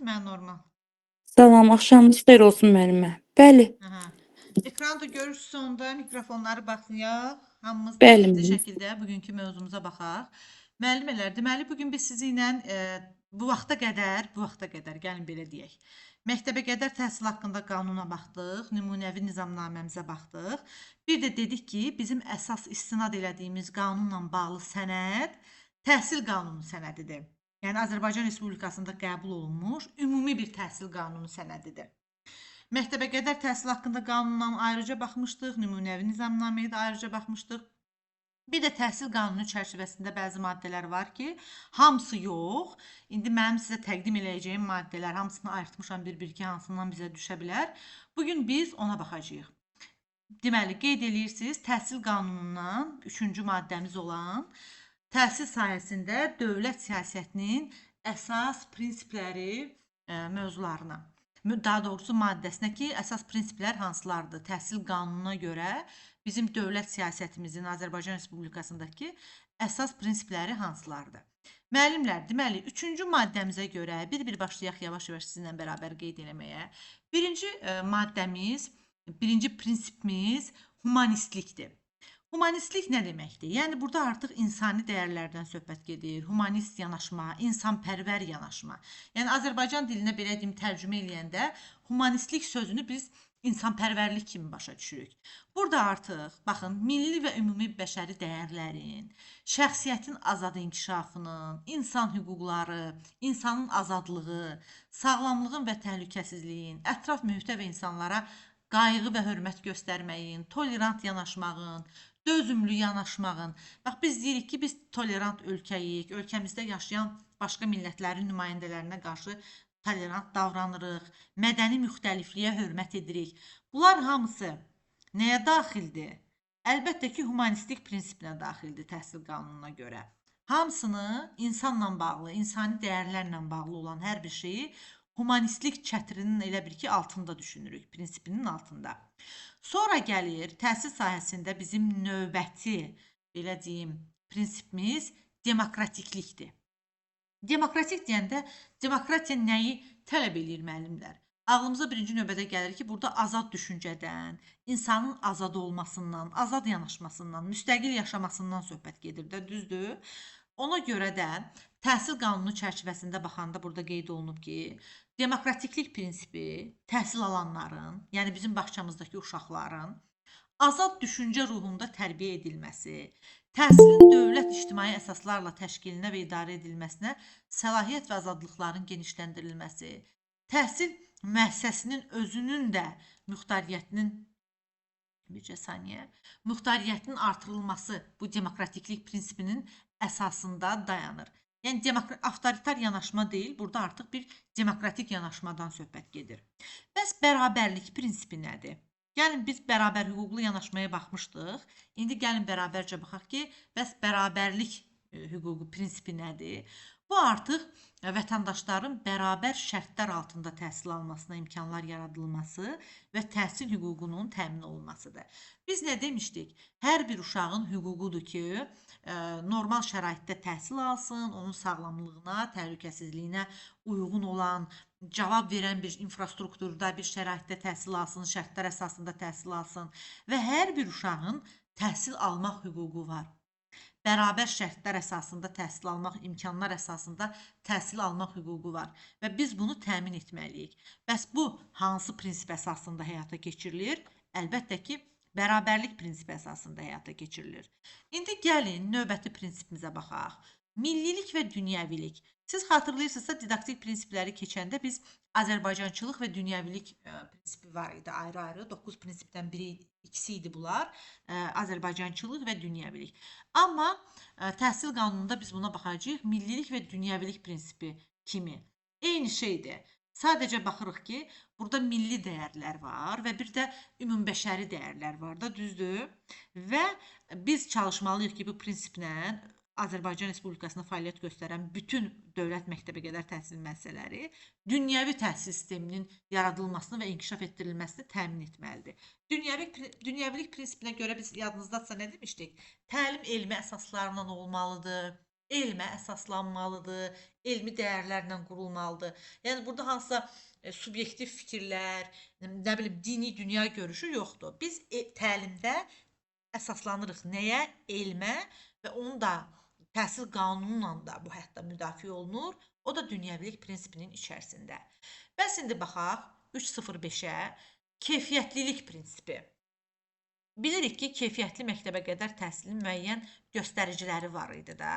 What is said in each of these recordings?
Mən normal. Salam, axşamınız xeyir olsun müəllimə. Bəli, Aha. Ekranda görürsüz sonda mikrofonları baxmayaq. Hamımız bəli diqqətli müəllim. şəkildə bugünkü mövzumuza baxaq. Müəllimələr, deməli bu gün biz sizi ilə bu vaxta qədər gəlin belə deyək. Məktəbə qədər təhsil haqqında qanuna baxdıq, nümunəvi nizamnaməmizə baxdıq. Bir də dedik ki, bizim əsas istinad elədiyimiz qanunla bağlı sənəd təhsil qanunu sənədidir. Yəni Azərbaycan Respublikasında qəbul olunmuş ümumi bir təhsil qanunu sənədidir. Məktəbə qədər təhsil haqqında qanundan ayrıca baxmışdıq, nümunəvi nizamnaməyə də ayrıca baxmışdıq. Bir də təhsil qanunu çərçivəsində bəzi maddələr var ki, hamısı yox. İndi mənim sizə təqdim eləyəcəyim maddələr hamısını ayırtmışam bir-bir ki, hansından bizə düşə bilər. Bugün biz ona baxacağıq. Deməli, qeyd eləyirsiniz, təhsil qanunundan 3-cü maddəmiz olan təhsil sahəsində dövlət siyasətinin əsas prinsipləri mövzularına. Daha doğrusu maddəsinə ki, əsas prinsiplər hansılardır? Təhsil qanununa görə bizim dövlət siyasətimizin Azərbaycan Respublikasındakı əsas prinsipləri hansılardır? Müəllimlər, deməli 3-cü maddəmizə görə bir-bir başlayaq yavaş-yavaş sizinlə bərabər qeyd eləməyə. Birinci maddəmiz, birinci prinsipimiz humanistlikdir. Humanistlik nə deməkdir? Yəni burada artıq insani dəyərlərdən söhbət gedir. Humanist yanaşma, insanpərvər yanaşma. Yəni Azərbaycan dilinə belə deyim tərcümə eləyəndə humanistlik sözünü biz insanpərvərlik kimi başa düşürük. Burada artıq baxın, milli və ümumi bəşəri dəyərlərin, şəxsiyyətin azad inkişafının, insan hüquqları, insanın azadlığı, sağlamlığın və təhlükəsizliyin, ətraf mühitə və insanlara qayğı və hörmət göstərməyin, tolerant yanaşmağın, dözümlü yanaşmağın. Bax biz deyirik ki, biz tolerant ölkəyik. Ölkəmizdə yaşayan başqa millətlərin nümayəndələrinə qarşı tolerant davranırıq. Mədəni müxtəlifliyə hörmət edirik. Bunlar hamısı nəyə daxildir? Əlbəttə ki, humanistlik prinsipinə daxildir təhsil qanununa görə. Hamısını insanla bağlı, insani dəyərlərlə bağlı olan hər bir şeyi humanistlik çətirinin elə bir ki, altında düşünürük, prinsipinin altında. Sonra gəlir təhsil sahəsində bizim növbəti, belə deyim, prinsipimiz demokratiklikdir. Demokratik deyəndə demokratiya nəyi tələb eləyir müəllimlər? Ağlımıza birinci növbədə gəlir ki, burada azad düşüncədən, insanın azad olmasından, azad yanaşmasından, müstəqil yaşamasından söhbət gedir də, düzdür? Ona görə də təhsil qanunu çərçivəsində baxanda burada qeyd olunub ki, demokratiklik prinsipi təhsil alanların, yəni bizim bağçamızdakı uşaqların azad düşüncə ruhunda tərbiyə edilməsi, təhsilin dövlət ictimai əsaslarla təşkilinə və idarə edilməsinə səlahiyyət və azadlıqların genişləndirilməsi, təhsil müəssisəsinin özünün də muxtariyyətinin artırılması bu demokratiklik prinsipinin əsasında dayanır. Yəni avtoritar yanaşma deyil, burada artıq bir demokratik yanaşmadan söhbət gedir. Bəs bərabərlik prinsipi nədir? Gəlin biz bərabər hüquqlu yanaşmaya baxmışdıq. İndi gəlin bərabərcə baxaq ki, bəs bərabərlik hüququ prinsipi nədir? Bu artıq vətəndaşların bərabər şərtlər altında təhsil almasına imkanlar yaradılması və təhsil hüququnun təmin olunmasıdır. Biz nə demişdik? Hər bir uşağın hüququdur ki, normal şəraitdə təhsil alsın, onun sağlamlığına, təhlükəsizliyinə uyğun olan, cavab verən bir infrastrukturda, bir şəraitdə təhsil alsın, şərtlər əsasında təhsil alsın və hər bir uşağın təhsil almaq hüququ var. Bərabər şərtlər əsasında təhsil almaq, imkanlar əsasında təhsil almaq hüququ var və biz bunu təmin etməliyik. Bəs bu hansı prinsip əsasında həyata keçirilir? Əlbəttə ki, bərabərlik prinsipi əsasında həyata keçirilir. İndi gəlin növbəti prinsipimizə baxaq. Millilik və dünyəvilik. Siz xatırlayırsınızsa didaktik prinsipləri keçəndə biz Azərbaycançılıq və dünyəvilik prinsipi var idi ayrı-ayrı. 9 prinsipdən biri, ikisi idi bunlar. Azərbaycançılıq və dünyəvilik. Amma təhsil qanununda biz buna baxacağıq. Millilik və dünyəvilik prinsipi kimi. Eyni şeydir. Sadəcə baxırıq ki, burada milli dəyərlər var və bir də ümumbəşəri dəyərlər var da, düzdür? Və biz çalışmalıyıq ki, bu prinsiplə Azərbaycan Respublikasında fəaliyyət göstərən bütün dövlət məktəbəqədər təhsil müəssisələri dünyəvi təhsil sisteminin yaradılmasını və inkişaf etdirilməsini təmin etməlidir. Dünyəvilik prinsipinə görə biz yadınızdadsa nə demişdik? Təlim elmi əsaslarla olmalıdır. elmə əsaslanmalıdır, elmi dəyərlərlə qurulmalıdır. Yəni burada hansısa subyektiv fikirlər, nə bilim dini dünya görüşü yoxdur. Biz təlimdə əsaslanırıq nəyə? Elmə və onun da təhsil qanununla da bu hətta müdafiə olunur. O da dünyəvilik prinsipinin içərisində. Bəs indi baxaq 3.0.5-ə keyfiyyətlilik prinsipi. Bilirik ki, keyfiyyətli məktəbə qədər təhsilin müəyyən göstəriciləri var idi da.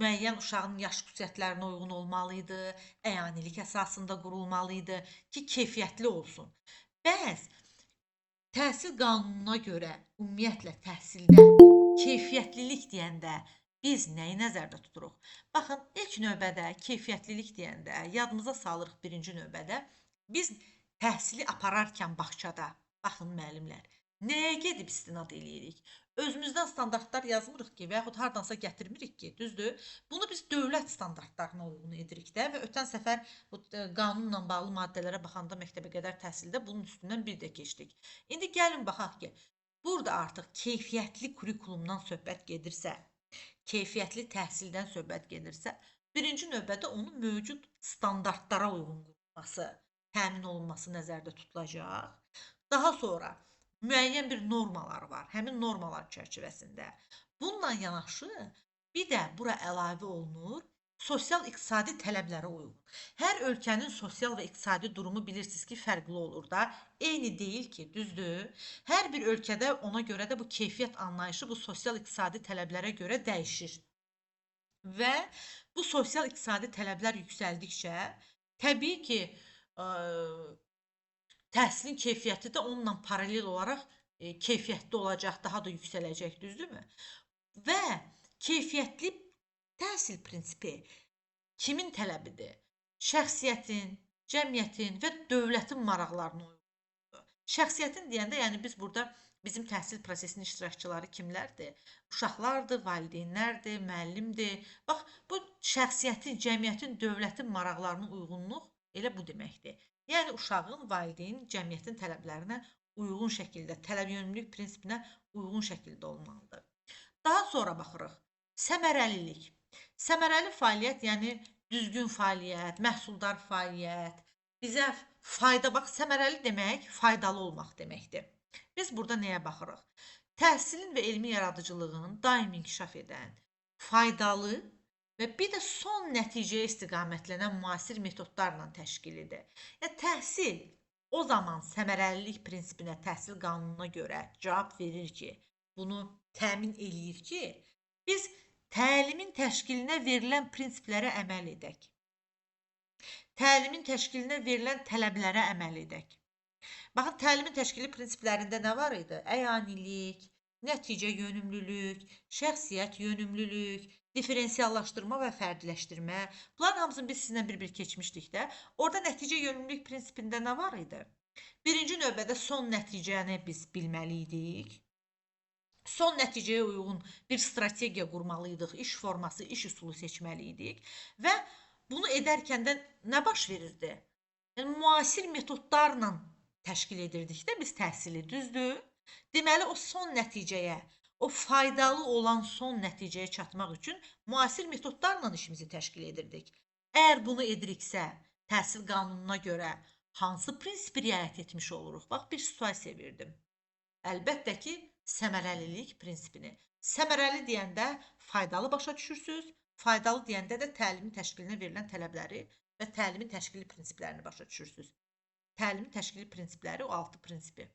Müəyyən uşağın yaş xüsusiyyətlərinə uyğun olmalı idi, əyanilik əsasında qurulmalı idi ki, keyfiyyətli olsun. Bəs təhsil qanununa görə ümumiyyətlə təhsildə keyfiyyətlilik deyəndə biz nəyi nəzərdə tuturuq? Baxın, ilk növbədə keyfiyyətlilik deyəndə yadımıza salırıq birinci növbədə biz təhsili apararkən bağçada, baxın müəllimlər, nəyə gedib istinad eləyirik? Özümüzdən standartlar yazmırıq ki, və yaxud hardansa gətirmirik ki, düzdür? Bunu biz dövlət standartlarına uyğun edirik də və ötən səfər bu qanunla bağlı maddələrə baxanda məktəbə qədər təhsildə bunun üstündən bir də keçdik. İndi gəlin baxaq ki, burada artıq keyfiyyətli kurikulumdan söhbət gedirsə, keyfiyyətli təhsildən söhbət gedirsə, birinci növbədə onun mövcud standartlara uyğun qurulması, təmin olunması nəzərdə tutulacaq. Daha sonra müəyyən bir normalar var. Həmin normalar çərçivəsində. Bununla yanaşı bir də bura əlavə olunur sosial-iqtisadi tələblərə uyğun. Hər ölkənin sosial və iqtisadi durumu bilirsiniz ki, fərqli olur da. Eyni deyil ki, düzdür? Hər bir ölkədə ona görə də bu keyfiyyət anlayışı bu sosial-iqtisadi tələblərə görə dəyişir. Və bu sosial-iqtisadi tələblər yüksəldikcə, təbii ki, təhsilin keyfiyyəti də onunla paralel olaraq keyfiyyətli olacaq, daha da yüksələcək, düzdürmü? Və keyfiyyətli təhsil prinsipi kimin tələbidir? Şəxsiyyətin, cəmiyyətin və dövlətin maraqlarına uyğundur. Şəxsiyyətin deyəndə, yəni biz burada bizim təhsil prosesinin iştirakçıları kimlərdir? Uşaqlardır, valideynlərdir, müəllimdir. Bax, bu şəxsiyyətin, cəmiyyətin, dövlətin maraqlarına uyğunluq elə bu deməkdir. Yəni uşağın, valideyn, cəmiyyətin tələblərinə uyğun şəkildə, tələbyönümlülük prinsipinə uyğun şəkildə olmalıdır. Daha sonra baxırıq. Səmərəlilik. Səmərəli fəaliyyət, yəni düzgün fəaliyyət, məhsuldar fəaliyyət, bizə fayda, bax, səmərəli demək faydalı olmaq deməkdir. Biz burada nəyə baxırıq? Təhsilin və elmi yaradıcılığın daim inkişaf edən, faydalı və bir də son nəticəyə istiqamətlənən müasir metodlarla təşkilidir. Yəni, təhsil o zaman səmərəlilik prinsipinə, təhsil qanununa görə cavab verir ki, bunu təmin eləyir ki, biz təlimin təşkilinə verilən prinsiplərə əməl edək. Təlimin təşkilinə verilən tələblərə əməl edək. Baxın, təlimin təşkili prinsiplərində nə var idi? Əyanilik, nəticə yönümlülük, şəxsiyyət yönümlülük, diferensiallaşdırma və fərdiləşdirmə. Bunların hamısını biz sizinlə bir-bir keçmişdik də. Orada nəticə yönümlülük prinsipində nə var idi? Birinci növbədə son nəticəni biz bilməli idik. Son nəticəyə uyğun bir strategiya qurmalıydıq, iş forması, iş üsulu seçməli idik və bunu edərkən də nə baş verirdi? Yəni, müasir metodlarla təşkil edirdik də biz təhsili, düzdür? Deməli, o son nəticəyə, o faydalı olan son nəticəyə çatmaq üçün müasir metodlarla işimizi təşkil edirdik. Əgər bunu ediriksə, təhsil qanununa görə hansı prinsipi riayət etmiş oluruq? Bax, bir situasiya verdim. Əlbəttə ki, səmərəlilik prinsipini. Səmərəli deyəndə faydalı başa düşürsünüz, faydalı deyəndə də təlimin təşkilinə verilən tələbləri və təlimin təşkili prinsiplərini başa düşürsünüz. Təlimin təşkili prinsipləri o 6 prinsipi.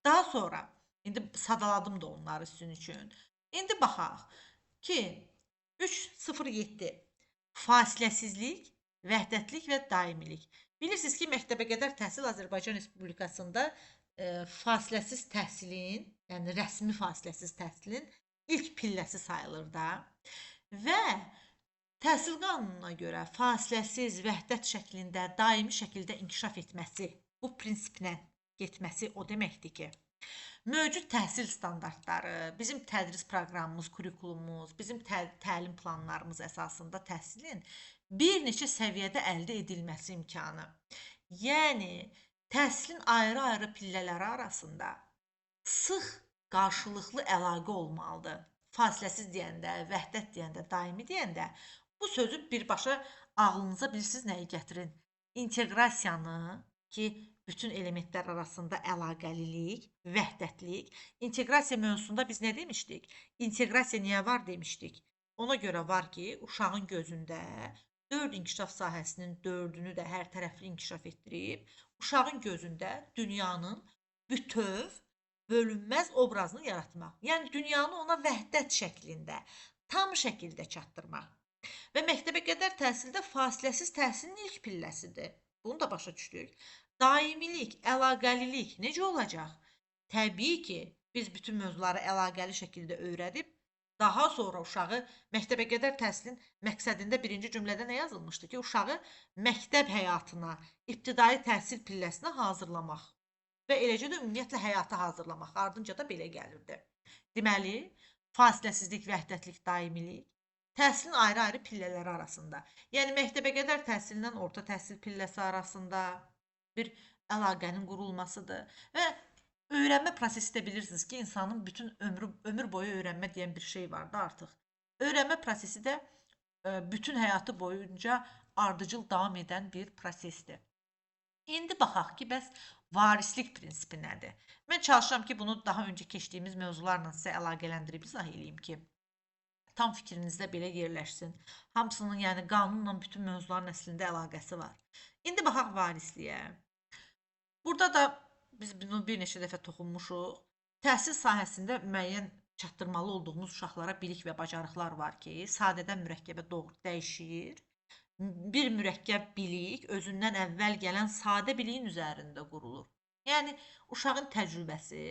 Daha sonra, indi sadaladım da onları sizin üçün. İndi baxaq ki, 3.0.7 fasiləsizlik, vəhdətlik və daimilik. Bilirsiniz ki, məktəbəqədər təhsil Azərbaycan Respublikasında fasiləsiz təhsilin, yəni rəsmi fasiləsiz təhsilin ilk pilləsi sayılır da və təhsil qanununa görə fasiləsiz, vəhdət şəklində, daimi şəkildə inkişaf etməsi, bu prinsiplə getməsi o deməkdir ki, mövcud təhsil standartları, bizim tədris proqramımız, kurikulumumuz, bizim təlim planlarımız əsasında təhsilin bir neçə səviyyədə əldə edilməsi imkanı. Yəni, təhsilin ayrı-ayrı pillələri arasında sıx qarşılıqlı əlaqə olmalıdır. fasiləsiz deyəndə, vəhdət deyəndə, daimi deyəndə bu sözü birbaşa ağlınıza bilirsiniz nəyi gətirin? İnteqrasiyanı ki, bütün elementlər arasında əlaqəlilik, vəhdətlik. İnteqrasiya mövzusunda biz nə demişdik? İnteqrasiya niyə var demişdik? Ona görə var ki, uşağın gözündə 4 inkişaf sahəsinin 4-ünü də hər tərəfli inkişaf etdirib, uşağın gözündə dünyanın bütöv, bölünməz obrazını yaratmaq. Yəni dünyanı ona vəhdət şəklində, tam şəkildə çatdırmaq. Və məktəbə qədər təhsildə fasiləsiz təhsilin ilk pilləsidir. Bunu da başa düşdük. Daimilik, əlaqəlilik necə olacaq? Təbii ki, biz bütün mövzuları əlaqəli şəkildə öyrədib, daha sonra uşağı məktəbə qədər təhsilin məqsədində birinci cümlədə nə yazılmışdı ki, uşağı məktəb həyatına, ibtidai təhsil pilləsinə hazırlamaq və eləcə də ümumiyyətlə həyata hazırlamaq. Ardınca da belə gəlirdi. Deməli, fasiləsizlik, vəhdətlik, daimilik təhsilin ayrı-ayrı pillələri arasında. Yəni məktəbə qədər təhsillə orta təhsil pilləsi arasında bir əlaqənin qurulmasıdır və öyrənmə prosesi də bilirsiniz ki, insanın bütün ömür boyu öyrənmə deyən bir şey var da artıq. Öyrənmə prosesi də bütün həyatı boyunca ardıcıl davam edən bir prosesdir. İndi baxaq ki, bəs varislik prinsipi nədir? Mən çalışıram ki, bunu daha öncə keçdiyimiz mövzularla sizə əlaqələndirib izah eləyim ki, tam fikrinizdə belə yerləşsin. Hamısının, yəni qanunla bütün mövzuların əslində əlaqəsi var. İndi baxaq varisliyə. Burada da biz bunu bir neçə dəfə toxunmuşuq. Təhsil sahəsində müəyyən çatdırmalı olduğumuz uşaqlara bilik və bacarıqlar var ki, sadədən mürəkkəbə doğru dəyişir. Bir mürəkkəb bilik özündən əvvəl gələn sadə biliyin üzərində qurulur. Yəni uşağın təcrübəsi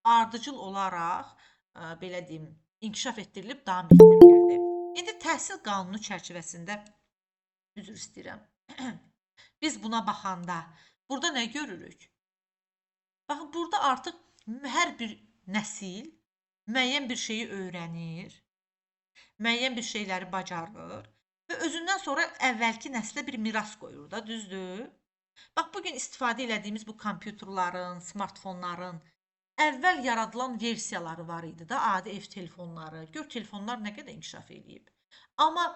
ardıcıl olaraq belə deyim, inkişaf etdirilib davam etdirilirdi. İndi təhsil qanunu çərçivəsində üzr istəyirəm. Biz buna baxanda burada nə görürük? Baxın, burada artıq hər bir nəsil müəyyən bir şeyi öyrənir, müəyyən bir şeyləri bacarır və özündən sonra əvvəlki nəslə bir miras qoyur da, düzdür? Bax, bugün istifadə elədiyimiz bu kompüterlərin, smartfonların əvvəl yaradılan versiyaları var idi da, adi ev telefonları. Gör, telefonlar nə qədər inkişaf edib. Amma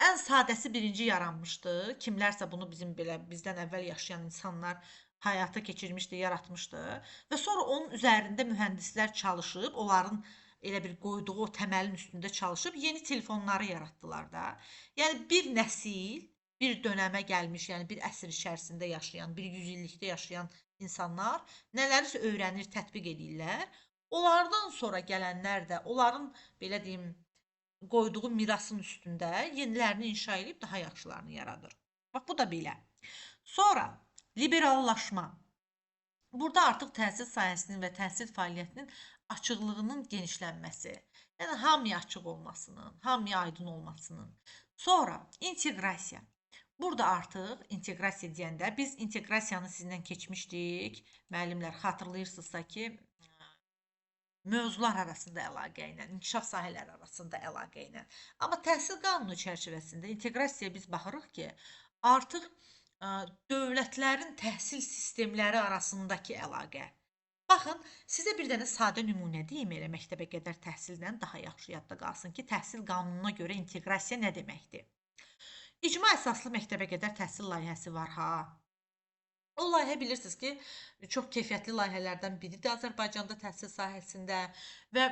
ən sadəsi birinci yaranmışdı. Kimlərsə bunu bizdən əvvəl yaşayan insanlar həyata keçirmişdi, yaratmışdı və sonra onun üzərində mühəndislər çalışıb, onların elə bir qoyduğu o təməlin üstündə çalışıb yeni telefonları yaratdılar da. Yəni bir nəsil, bir dönəmə gəlmiş, yəni bir əsr içərisində yaşayan, bir yüzillikdə yaşayan insanlar nələrisə öyrənir, tətbiq edirlər. Onlardan sonra gələnlər də onların belə deyim qoyduğu mirasın üstündə yenilərini inşa edib daha yaxşılarını yaradır. Bax, bu da belə. Sonra liberallaşma. Burada artıq təhsil sahəsinin və təhsil fəaliyyətinin açıqlığının genişlənməsi, yəni hamıya açıq olmasının, hamıya aydın olmasının. Sonra inteqrasiya. Burada artıq inteqrasiya deyəndə biz inteqrasiyanı sizinlə keçmişdik. Müəllimlər, xatırlayırsınızsa ki, mövzular arasında əlaqə ilə, inkişaf sahələri arasında əlaqə ilə. Amma təhsil qanunu çərçivəsində inteqrasiyaya biz baxırıq ki, artıq dövlətlərin təhsil sistemləri arasındakı əlaqə. Baxın, sizə bir dənə sadə nümunə deyim, elə məktəbə qədər təhsildən daha yaxşı yadda qalsın ki, təhsil qanununa görə inteqrasiya nə deməkdir? İcma əsaslı məktəbə qədər təhsil layihəsi var ha. O layihə bilirsiniz ki, çox keyfiyyətli layihələrdən biridir Azərbaycanda təhsil sahəsində və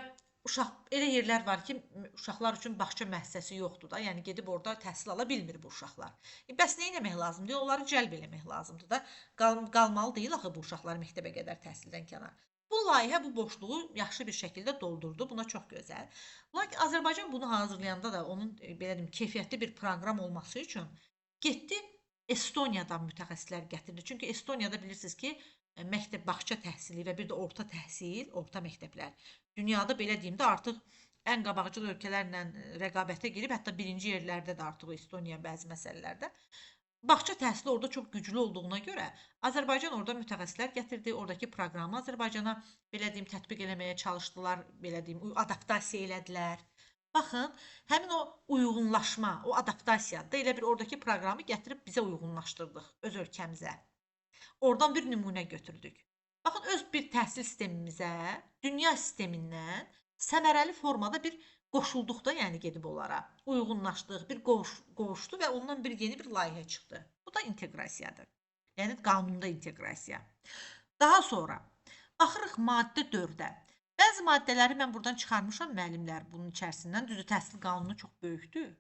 elə yerlər var ki, uşaqlar üçün bağça müəssisəsi yoxdur da, yəni gedib orada təhsil ala bilmir bu uşaqlar. Bəs nə etmək lazımdır? Onları cəlb eləmək lazımdır da, qalmalı deyil axı bu uşaqlar məktəbə qədər təhsildən kənar. Bu layihə bu boşluğu yaxşı bir şəkildə doldurdu, buna çox gözəl. Lakin Azərbaycan bunu hazırlayanda da onun belə deyim, keyfiyyətli bir proqram olması üçün getdi Estoniyadan mütəxəssislər gətirdi. Çünki Estoniyada bilirsiniz ki, məktəb bağça təhsili və bir də orta təhsil, orta məktəblər dünyada belə deyim də artıq ən qabaqcıl ölkələrlə rəqabətə girib, hətta birinci yerlərdə də artıq Estoniya bəzi məsələlərdə. Bağça təhsili orada çox güclü olduğuna görə Azərbaycan orada mütəxəssislər gətirdi, oradakı proqramı Azərbaycana belə deyim tətbiq eləməyə çalışdılar, belə deyim adaptasiya elədilər. Baxın, həmin o uyğunlaşma, o adaptasiya da elə bir oradakı proqramı gətirib bizə uyğunlaşdırdıq öz ölkəmizə. Oradan bir nümunə götürdük. Baxın, öz bir təhsil sistemimizə dünya sistemindən səmərəli formada bir qoşulduq da, yəni gedib onlara. Uyğunlaşdıq, bir qovuşdu və ondan bir yeni bir layihə çıxdı. Bu da inteqrasiyadır. Yəni qanunda inteqrasiya. Daha sonra baxırıq maddə 4-ə. Bəzi maddələri mən buradan çıxarmışam müəllimlər bunun içərisindən. Düzdür, təhsil qanunu çox böyükdür.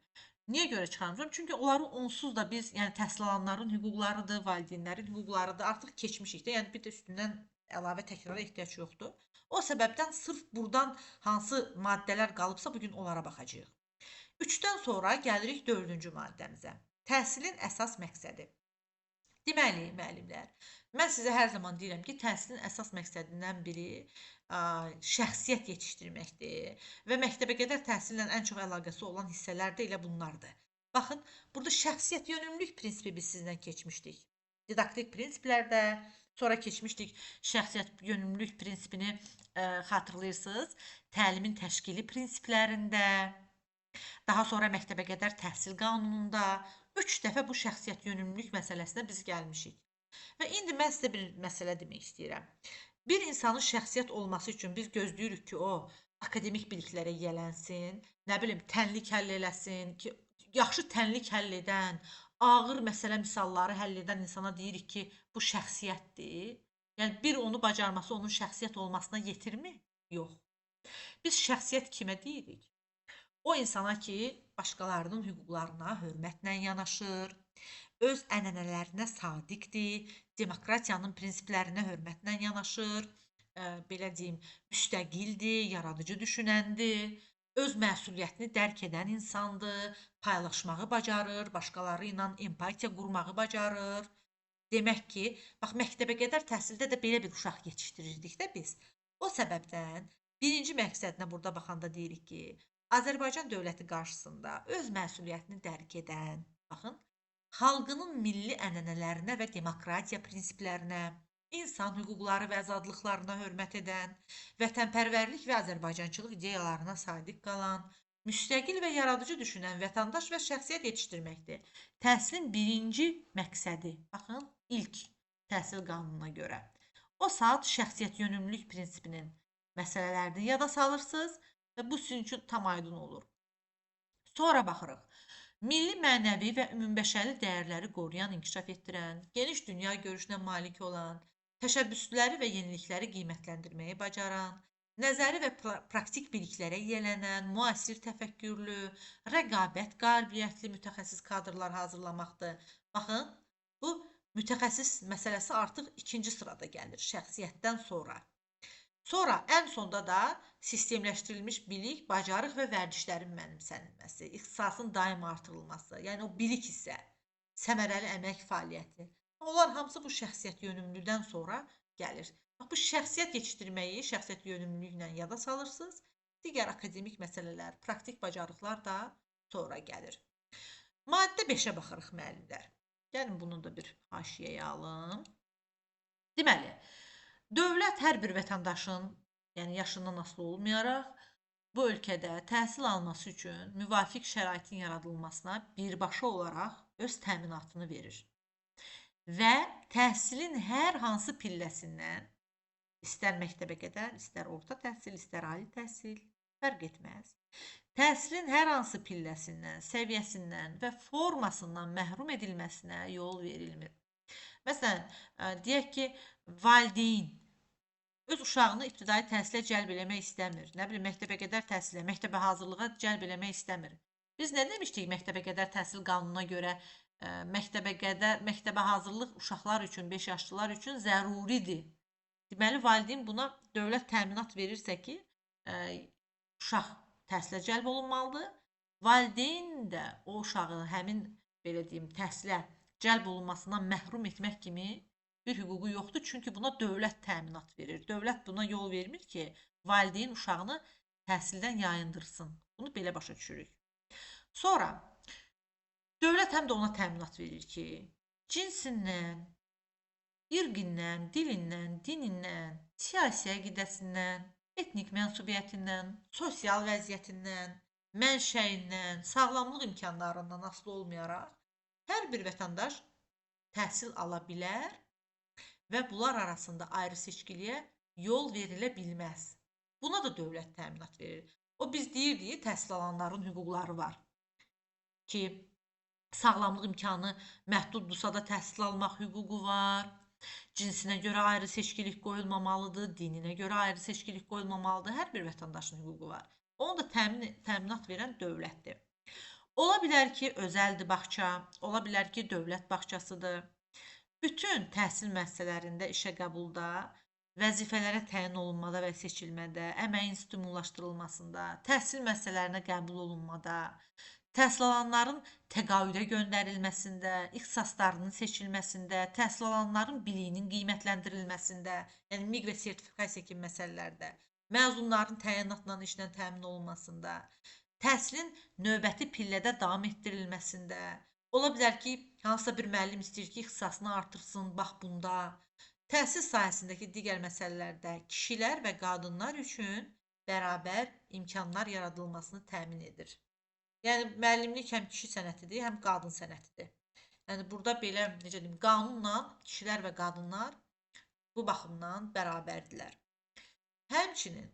Niyə görə çıxarmışam? Çünki onları onsuz da biz, yəni təhsil alanların hüquqlarıdır, valideynlərin hüquqlarıdır. Artıq keçmişik də, yəni bir də üstündən əlavə təkrara ehtiyac yoxdur. O səbəbdən sırf buradan hansı maddələr qalıbsa, bugün onlara baxacağıq. 3-dən sonra gəlirik 4-cü maddəmizə. Təhsilin əsas məqsədi. Deməli, müəllimlər, mən sizə hər zaman deyirəm ki, təhsilin əsas məqsədindən biri şəxsiyyət yetişdirməkdir və məktəbəqədər təhsillə ən çox əlaqəsi olan hissələr də elə bunlardır. Baxın, burada şəxsiyyət yönümlülük prinsipi biz sizlə keçmişdik. Didaktik prinsiplərdə, sonra keçmişdik şəxsiyyət yönümlülük prinsipini xatırlayırsınız, təlimin təşkili prinsiplərində, daha sonra məktəbəqədər təhsil qanununda 3 dəfə bu şəxsiyyət yönümlülük məsələsinə biz gəlmişik. Və indi mən sizə bir məsələ demək istəyirəm. Bir insanın şəxsiyyət olması üçün biz gözləyirik ki, o akademik biliklərə yiyələnsin, nə bilim, tənlik həll eləsin, ki, yaxşı tənlik həll edən, ağır məsələ misalları həll edən insana deyirik ki, bu şəxsiyyətdir. Yəni, bir onu bacarması onun şəxsiyyət olmasına yetirmi? Yox. Biz şəxsiyyət kimə deyirik? O insana ki, başqalarının hüquqlarına hörmətlə yanaşır, öz ənənələrinə sadiqdir, demokratiyanın prinsiplərinə hörmətlə yanaşır, belə deyim, müstəqildir, yaradıcı düşünəndir, öz məsuliyyətini dərk edən insandır, paylaşmağı bacarır, başqaları ilə empatiya qurmağı bacarır. Demək ki, bax, məktəbəqədər təhsildə də belə bir uşaq yetişdirirdik də biz. O səbəbdən birinci məqsədinə burada baxanda deyirik ki, Azərbaycan dövləti qarşısında öz məsuliyyətini dərk edən, baxın, xalqının milli ənənələrinə və demokratiya prinsiplərinə, insan hüquqları və azadlıqlarına hörmət edən, vətənpərvərlik və Azərbaycançılıq ideyalarına sadiq qalan, müstəqil və yaradıcı düşünən vətəndaş və şəxsiyyət yetişdirməkdir. Təhsilin birinci məqsədi, baxın, ilk təhsil qanununa görə. O saat şəxsiyyət yönümlülük prinsipinin məsələlərini yada salırsınız və bu sizin üçün tam aydın olur. Sonra baxırıq. Milli, mənəvi və ümumbəşəri dəyərləri qoruyan, inkişaf etdirən, geniş dünya görüşünə malik olan, təşəbbüsləri və yenilikləri qiymətləndirməyi bacaran, nəzəri və praktik biliklərə yiyələnən, müasir təfəkkürlü, rəqabət qabiliyyətli mütəxəssis kadrlar hazırlamaqdır. Baxın, bu mütəxəssis məsələsi artıq ikinci sırada gəlir şəxsiyyətdən sonra. Sonra ən sonda da sistemləşdirilmiş bilik, bacarıq və vərdişlərin mənimsənilməsi, ixtisasın daim artırılması, yəni o bilik hissə, səmərəli əmək fəaliyyəti. Onlar hamısı bu şəxsiyyət yönümlülükdən sonra gəlir. Bax, bu şəxsiyyət yetişdirməyi şəxsiyyət yönümlülüklə yada salırsınız. Digər akademik məsələlər, praktik bacarıqlar da sonra gəlir. Maddə 5-ə baxırıq müəllimlər. Gəlin bunu da bir haşiyəyə alım. Deməli, dövlət hər bir vətəndaşın, yəni yaşından asılı olmayaraq, bu ölkədə təhsil alması üçün müvafiq şəraitin yaradılmasına birbaşa olaraq öz təminatını verir. Və təhsilin hər hansı pilləsindən, istər məktəbə qədər, istər orta təhsil, istər ali təhsil, fərq etməz. Təhsilin hər hansı pilləsindən, səviyyəsindən və formasından məhrum edilməsinə yol verilmir. Məsələn, deyək ki, valideyn öz uşağını ibtidai təhsilə cəlb eləmək istəmir. Nə bilim, məktəbəqədər təhsilə, məktəbə hazırlığa cəlb eləmək istəmir. Biz nə demişdik məktəbəqədər təhsil qanununa görə məktəbə hazırlıq uşaqlar üçün, 5 yaşlılar üçün zəruridir. Deməli, valideyn buna dövlət təminat verirsə ki, uşaq təhsilə cəlb olunmalıdır. Valideyn də o uşağı həmin, belə deyim, təhsilə cəlb olunmasından məhrum etmək kimi bir hüququ yoxdur. Çünki buna dövlət təminat verir. Dövlət buna yol vermir ki, valideyn uşağını təhsildən yayındırsın. Bunu belə başa düşürük. Sonra, dövlət həm də ona təminat verir ki, cinsindən, irqindən, dilindən, dinindən, siyasi əqidəsindən, etnik mənsubiyyətindən, sosial vəziyyətindən, mənşəyindən, sağlamlıq imkanlarından asılı olmayaraq, hər bir vətəndaş təhsil ala bilər və bunlar arasında ayrı seçkiliyə yol verilə bilməz. Buna da dövlət təminat verir. O biz deyirdik, təhsil alanların hüquqları var ki, sağlamlıq imkanı məhduddursa da təhsil almaq hüququ var. Cinsinə görə ayrı seçkilik qoyulmamalıdır, dininə görə ayrı seçkilik qoyulmamalıdır. Hər bir vətəndaşın hüququ var. Onu da təminat verən dövlətdir. Ola bilər ki, özəldir bağça, ola bilər ki, dövlət bağçasıdır. Bütün təhsil müəssisələrində işə qəbulda, vəzifələrə təyin olunmada və seçilmədə, əməyin stimullaşdırılmasında, təhsil müəssisələrinə qəbul olunmada, təhsil alanların təqaüdə göndərilməsində, ixtisaslarının seçilməsində, təhsil alanların biliyinin qiymətləndirilməsində, yəni miq və sertifikasiya kimi məsələlərdə, məzunların təyinatla işlə təmin olunmasında, təhsilin növbəti pillədə davam etdirilməsində, ola bilər ki, hansısa bir müəllim istəyir ki, ixtisasını artırsın, bax bunda, təhsil sahəsindəki digər məsələlərdə kişilər və qadınlar üçün bərabər imkanlar yaradılmasını təmin edir. Yəni, müəllimlik həm kişi sənətidir, həm qadın sənətidir. Yəni, burada belə, necə deyim, qanunla kişilər və qadınlar bu baxımdan bərabərdirlər. Həmçinin,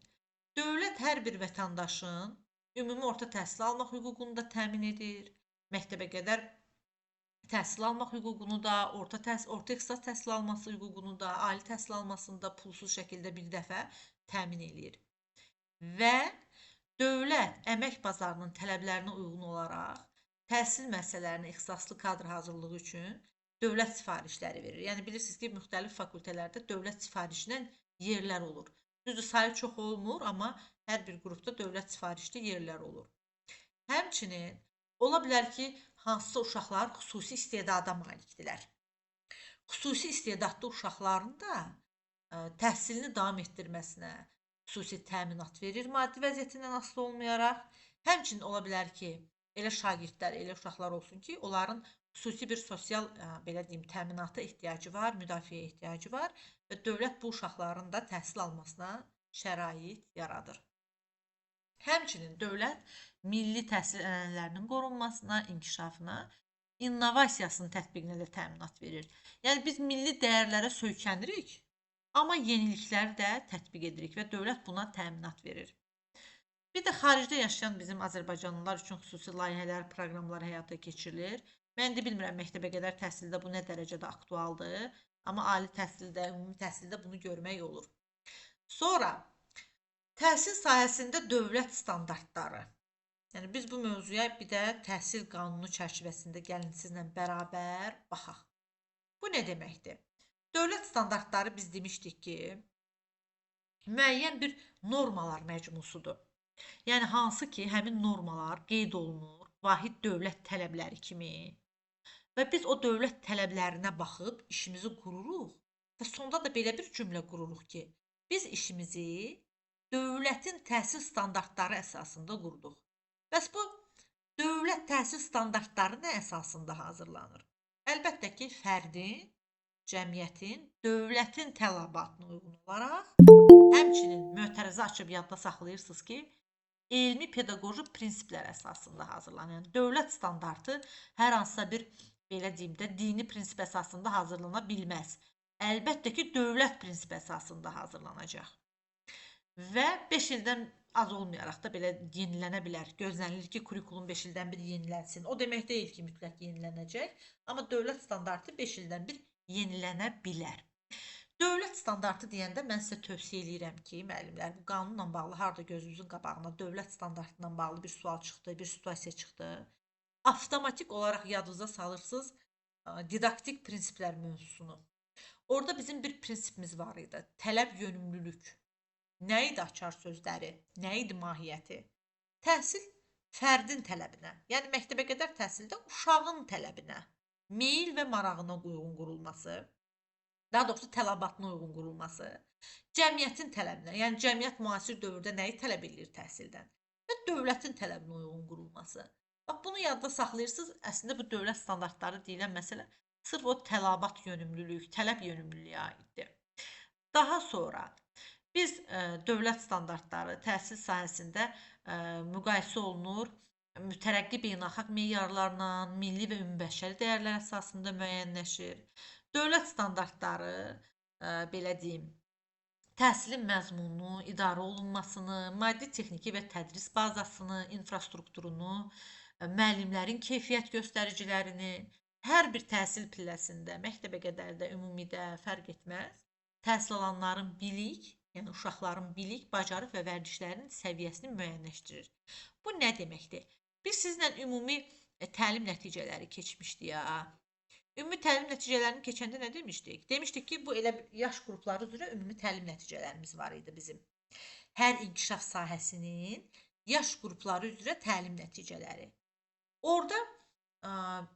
dövlət hər bir vətəndaşın ümumi orta təhsil almaq hüququnu da təmin edir. Məktəbə qədər təhsil almaq hüququnu da, orta ixtisas təhsil alması hüququnu da, ali təhsil almasını da pulsuz şəkildə bir dəfə təmin edir. Və dövlət əmək bazarının tələblərinə uyğun olaraq təhsil müəssisələrinə ixtisaslı kadr hazırlığı üçün dövlət sifarişləri verir. Yəni, bilirsiniz ki, müxtəlif fakültələrdə dövlət sifarişlə yerlər olur. Düzdür, sayı çox olmur, amma hər bir qrupda dövlət sifarişli yerlər olur. Həmçinin, ola bilər ki, hansısa uşaqlar xüsusi istedada malikdirlər. Xüsusi istedadlı uşaqların da təhsilini davam etdirməsinə xüsusi təminat verir, maddi vəziyyətindən asılı olmayaraq. Həmçinin ola bilər ki, elə şagirdlər, elə uşaqlar olsun ki, onların xüsusi bir sosial, belə deyim, təminata ehtiyacı var, müdafiəyə ehtiyacı var və dövlət bu uşaqların da təhsil almasına şərait yaradır. Həmçinin dövlət milli təhsil ənənələrinin qorunmasına, inkişafına, innovasiyasının tətbiqinə də təminat verir. Yəni, biz milli dəyərlərə söykənirik, amma yenilikləri də tətbiq edirik və dövlət buna təminat verir. Bir də xaricdə yaşayan bizim Azərbaycanlılar üçün xüsusi layihələr, proqramlar həyata keçirilir. Mən də bilmirəm, məktəbə qədər təhsildə bu nə dərəcədə aktualdır, amma ali təhsildə, ümumi təhsildə bunu görmək olur. Sonra, təhsil sahəsində dövlət standartları. Yəni, biz bu mövzuya bir də təhsil qanunu çərçivəsində gəlin sizlə bərabər baxaq. Bu nə deməkdir? Dövlət standartları biz demişdik ki, müəyyən bir normalar məcmusudur. Yəni, hansı ki, həmin normalar qeyd olunur, vahid dövlət tələbləri kimi və biz o dövlət tələblərinə baxıb işimizi qururuq və sonda da belə bir cümlə qururuq ki, biz işimizi dövlətin təhsil standartları əsasında qurduq. Bəs bu dövlət təhsil standartları nə əsasında hazırlanır? Əlbəttə ki, fərdin, cəmiyyətin, dövlətin tələbatına uyğun olaraq, həmçinin mötərizə açıb yadda saxlayırsınız ki, elmi pedaqoji prinsiplər əsasında hazırlanır. Yəni, dövlət standartı hər hansısa bir, belə deyim də, dini prinsip əsasında hazırlana bilməz. Əlbəttə ki, dövlət prinsip əsasında hazırlanacaq. Və 5 ildən az olmayaraq da belə yenilənə bilər. Gözlənilir ki, kurikulum 5 ildən bir yenilənsin. O demək deyil ki, mütləq yenilənəcək. Amma dövlət standartı 5 ildən bir yenilənə bilər. Dövlət standartı deyəndə mən sizə tövsiyə edirəm ki, müəllimlər, bu qanunla bağlı harada gözünüzün qabağına dövlət standartından bağlı bir sual çıxdı, bir situasiya çıxdı. Avtomatik olaraq yadınıza salırsınız didaktik prinsiplər mövzusunu. Orada bizim bir prinsipimiz var idi. Tələb yönümlülük. Nə idi açar sözləri? Nə idi mahiyyəti? Təhsil fərdin tələbinə, yəni məktəbə qədər təhsildə uşağın tələbinə, meyil və marağına uyğun qurulması, daha doğrusu tələbatına uyğun qurulması, cəmiyyətin tələbinə, yəni cəmiyyət müasir dövrdə nəyi tələb edir təhsildən və dövlətin tələbinə uyğun qurulması. Bax, bunu yadda saxlayırsınız, əslində bu dövlət standartları deyilən məsələ sırf o tələbat yönümlülük, tələb yönümlülüyə aiddir. Daha sonra biz dövlət standartları təhsil sahəsində müqayisə olunur, mütərəqqi beynəlxalq meyarlarla, milli və ümumbəşəri dəyərlər əsasında müəyyənləşir. Dövlət standartları, belə deyim, təhsilin məzmununu, idarə olunmasını, maddi, texniki və tədris bazasını, infrastrukturunu, müəllimlərin keyfiyyət göstəricilərini, hər bir təhsil pilləsində, məktəbəqədərdə, ümumidə fərq etməz, təhsil alanların bilik, yəni uşaqların bilik, bacarıq və vərdişlərinin səviyyəsini müəyyənləşdirir. Bu nə deməkdir? Biz sizlə ümumi təlim nəticələri keçmişdik ya. Ümumi təlim nəticələrini keçəndə nə demişdik? Demişdik ki, bu elə yaş qrupları üzrə ümumi təlim nəticələrimiz var idi bizim. Hər inkişaf sahəsinin yaş qrupları üzrə təlim nəticələri. Orada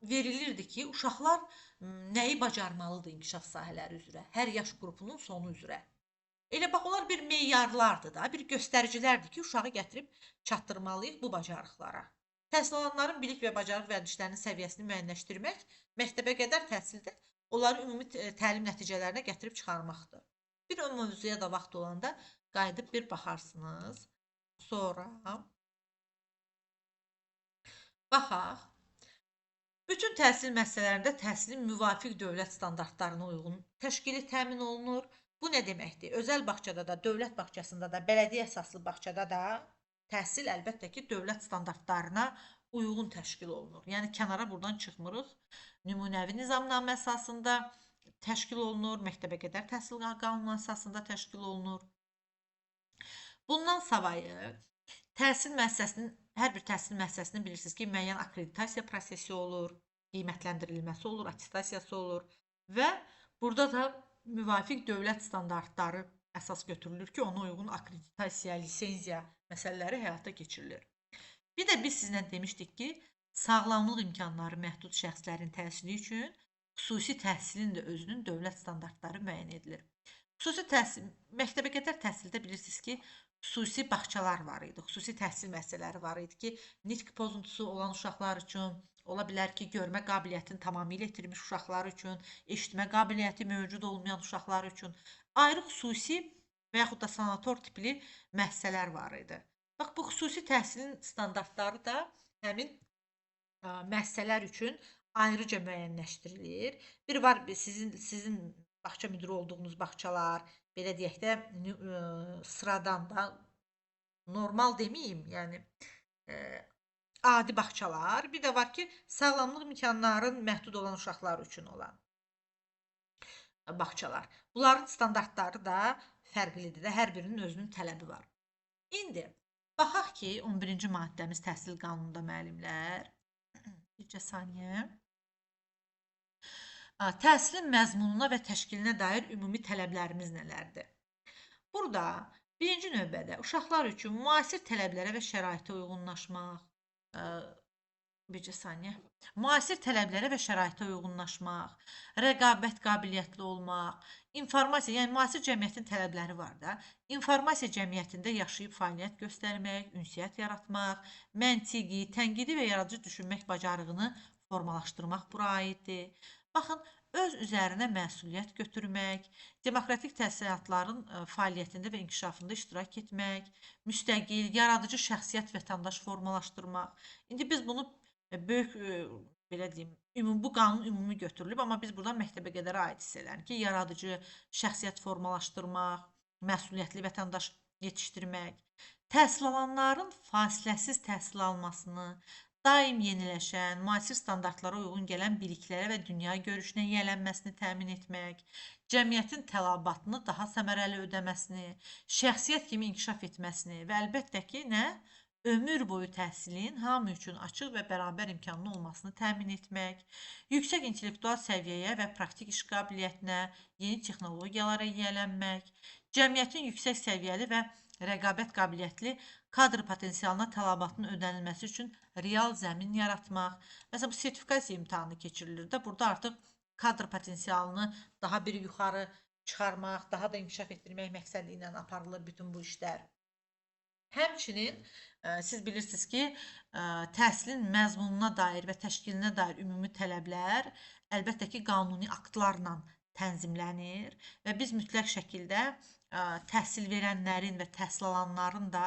verilirdi ki, uşaqlar nəyi bacarmalıdır inkişaf sahələri üzrə, hər yaş qrupunun sonu üzrə. Elə bax, onlar bir meyarlardır da, bir göstəricilərdir ki, uşağı gətirib çatdırmalıyıq bu bacarıqlara. Təhsil alanların bilik və bacarıq vərdişlərinin səviyyəsini müəyyənləşdirmək, məktəbəqədər təhsildə onları ümumi təlim nəticələrinə gətirib çıxarmaqdır. Bir o mövzuya da vaxt olanda qayıdıb bir baxarsınız. Sonra baxaq. Bütün təhsil müəssisələrində təhsilin müvafiq dövlət standartlarına uyğun təşkili təmin olunur. Bu nə deməkdir? Özəl bağçada da, dövlət bağçasında da, bələdiyyə əsaslı bağçada da təhsil əlbəttə ki, dövlət standartlarına uyğun təşkil olunur. Yəni, kənara buradan çıxmırıq. Nümunəvi nizamnamə əsasında təşkil olunur, məktəbəqədər təhsil qanunu əsasında təşkil olunur. Bundan savayı, hər bir təhsil müəssisəsinin bilirsiniz ki, müəyyən akkreditasiya prosesi olur, qiymətləndirilməsi olur, attestasiyası olur və burada da müvafiq dövlət standartları əsas götürülür ki, ona uyğun akkreditasiya, lisenziya məsələləri həyata keçirilir. Bir də biz sizlə demişdik ki, sağlamlıq imkanları məhdud şəxslərin təhsili üçün xüsusi təhsilin də özünün dövlət standartları müəyyən edilir. Xüsusi təhsil, məktəbəqədər təhsildə bilirsiniz ki, xüsusi bağçalar var idi, xüsusi təhsil müəssisələri var idi ki, nitq pozuntusu olan uşaqlar üçün, ola bilər ki, görmə qabiliyyətini tamamilə itirmiş uşaqlar üçün, eşitmə qabiliyyəti mövcud olmayan uşaqlar üçün ayrı xüsusi və yaxud da sanator tipli müəssisələr var idi. Bax, bu xüsusi təhsilin standartları da həmin müəssisələr üçün ayrıca müəyyənləşdirilir. Bir var sizin bağça müdiri olduğunuz bağçalar, belə deyək də, sıradan da, normal deməyim, yəni adi bağçalar. Bir də var ki, sağlamlıq imkanların məhdud olan uşaqlar üçün olan bağçalar. Bunların standartları da fərqlidir də, hər birinin özünün tələbi var. İndi, baxaq ki, 11-ci maddəmiz təhsil qanununda müəllimlər. Bircə saniyə. Təhsilin məzmununa və təşkilinə dair ümumi tələblərimiz nələrdir? Burada birinci növbədə uşaqlar üçün müasir tələblərə və şəraitə uyğunlaşmaq, bircə saniyə, müasir tələblərə və şəraitə uyğunlaşmaq, rəqabət qabiliyyətli olmaq, informasiya, yəni müasir cəmiyyətin tələbləri var da, informasiya cəmiyyətində yaşayıb fəaliyyət göstərmək, ünsiyyət yaratmaq, məntiqi, tənqidi və yaradıcı düşünmək bacarığını formalaşdırmaq bura aiddir. Baxın, öz üzərinə məsuliyyət götürmək, demokratik təsisatların fəaliyyətində və inkişafında iştirak etmək, müstəqil, yaradıcı şəxsiyyət vətəndaş formalaşdırmaq. İndi biz bunu böyük, belə deyim, bu qanun ümumi götürülüb, amma biz buradan məktəbəqədərə aid hissələrini ki, yaradıcı şəxsiyyət formalaşdırmaq, məsuliyyətli vətəndaş yetişdirmək, təhsil alanların fasiləsiz təhsil almasını, daim yeniləşən, müasir standartlara uyğun gələn biliklərə və dünya görüşünə yiyələnməsini təmin etmək, cəmiyyətin tələbatını daha səmərəli ödəməsini, şəxsiyyət kimi inkişaf etməsini və əlbəttə ki, ömür boyu təhsilin hamı üçün açıq və bərabər imkanlı olmasını təmin etmək, yüksək intellektual səviyyəyə və praktik iş qabiliyyətinə, yeni texnologiyalara yiyələnmək, cəmiyyətin yüksək səviyyəli və rəqabət qabiliyyətli kadr potensialına tələbatının ödənilməsi üçün real zəmin yaratmaq. Məsələn, bu sertifikasiya imtahanı keçirilir də, burada artıq kadr potensialını daha bir yuxarı çıxarmaq, daha da inkişaf etdirmək məqsədi ilə aparılır bütün bu işlər. Həmçinin, siz bilirsiniz ki, təhsilin məzmununa dair və təşkilinə dair ümumi tələblər əlbəttə ki, qanuni aktlarla tənzimlənir və biz mütləq şəkildə təhsil verənlərin və təhsil alanların da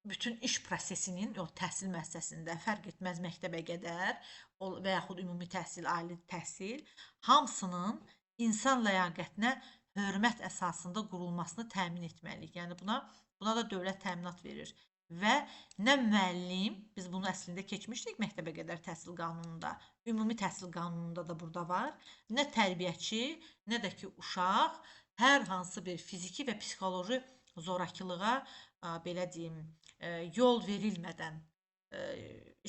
bütün iş prosesinin, o təhsil müəssisəsində fərq etməz məktəbə qədər və yaxud ümumi təhsil, ali təhsil, hamısının insan ləyaqətinə hörmət əsasında qurulmasını təmin etməliyik. Yəni buna da dövlət təminat verir. Və nə müəllim, biz bunu əslində keçmişdik məktəbə qədər təhsil qanununda, ümumi təhsil qanununda da burada var, nə tərbiyəçi, nə də ki uşaq hər hansı bir fiziki və psixoloji zorakılığa belə deyim, yol verilmədən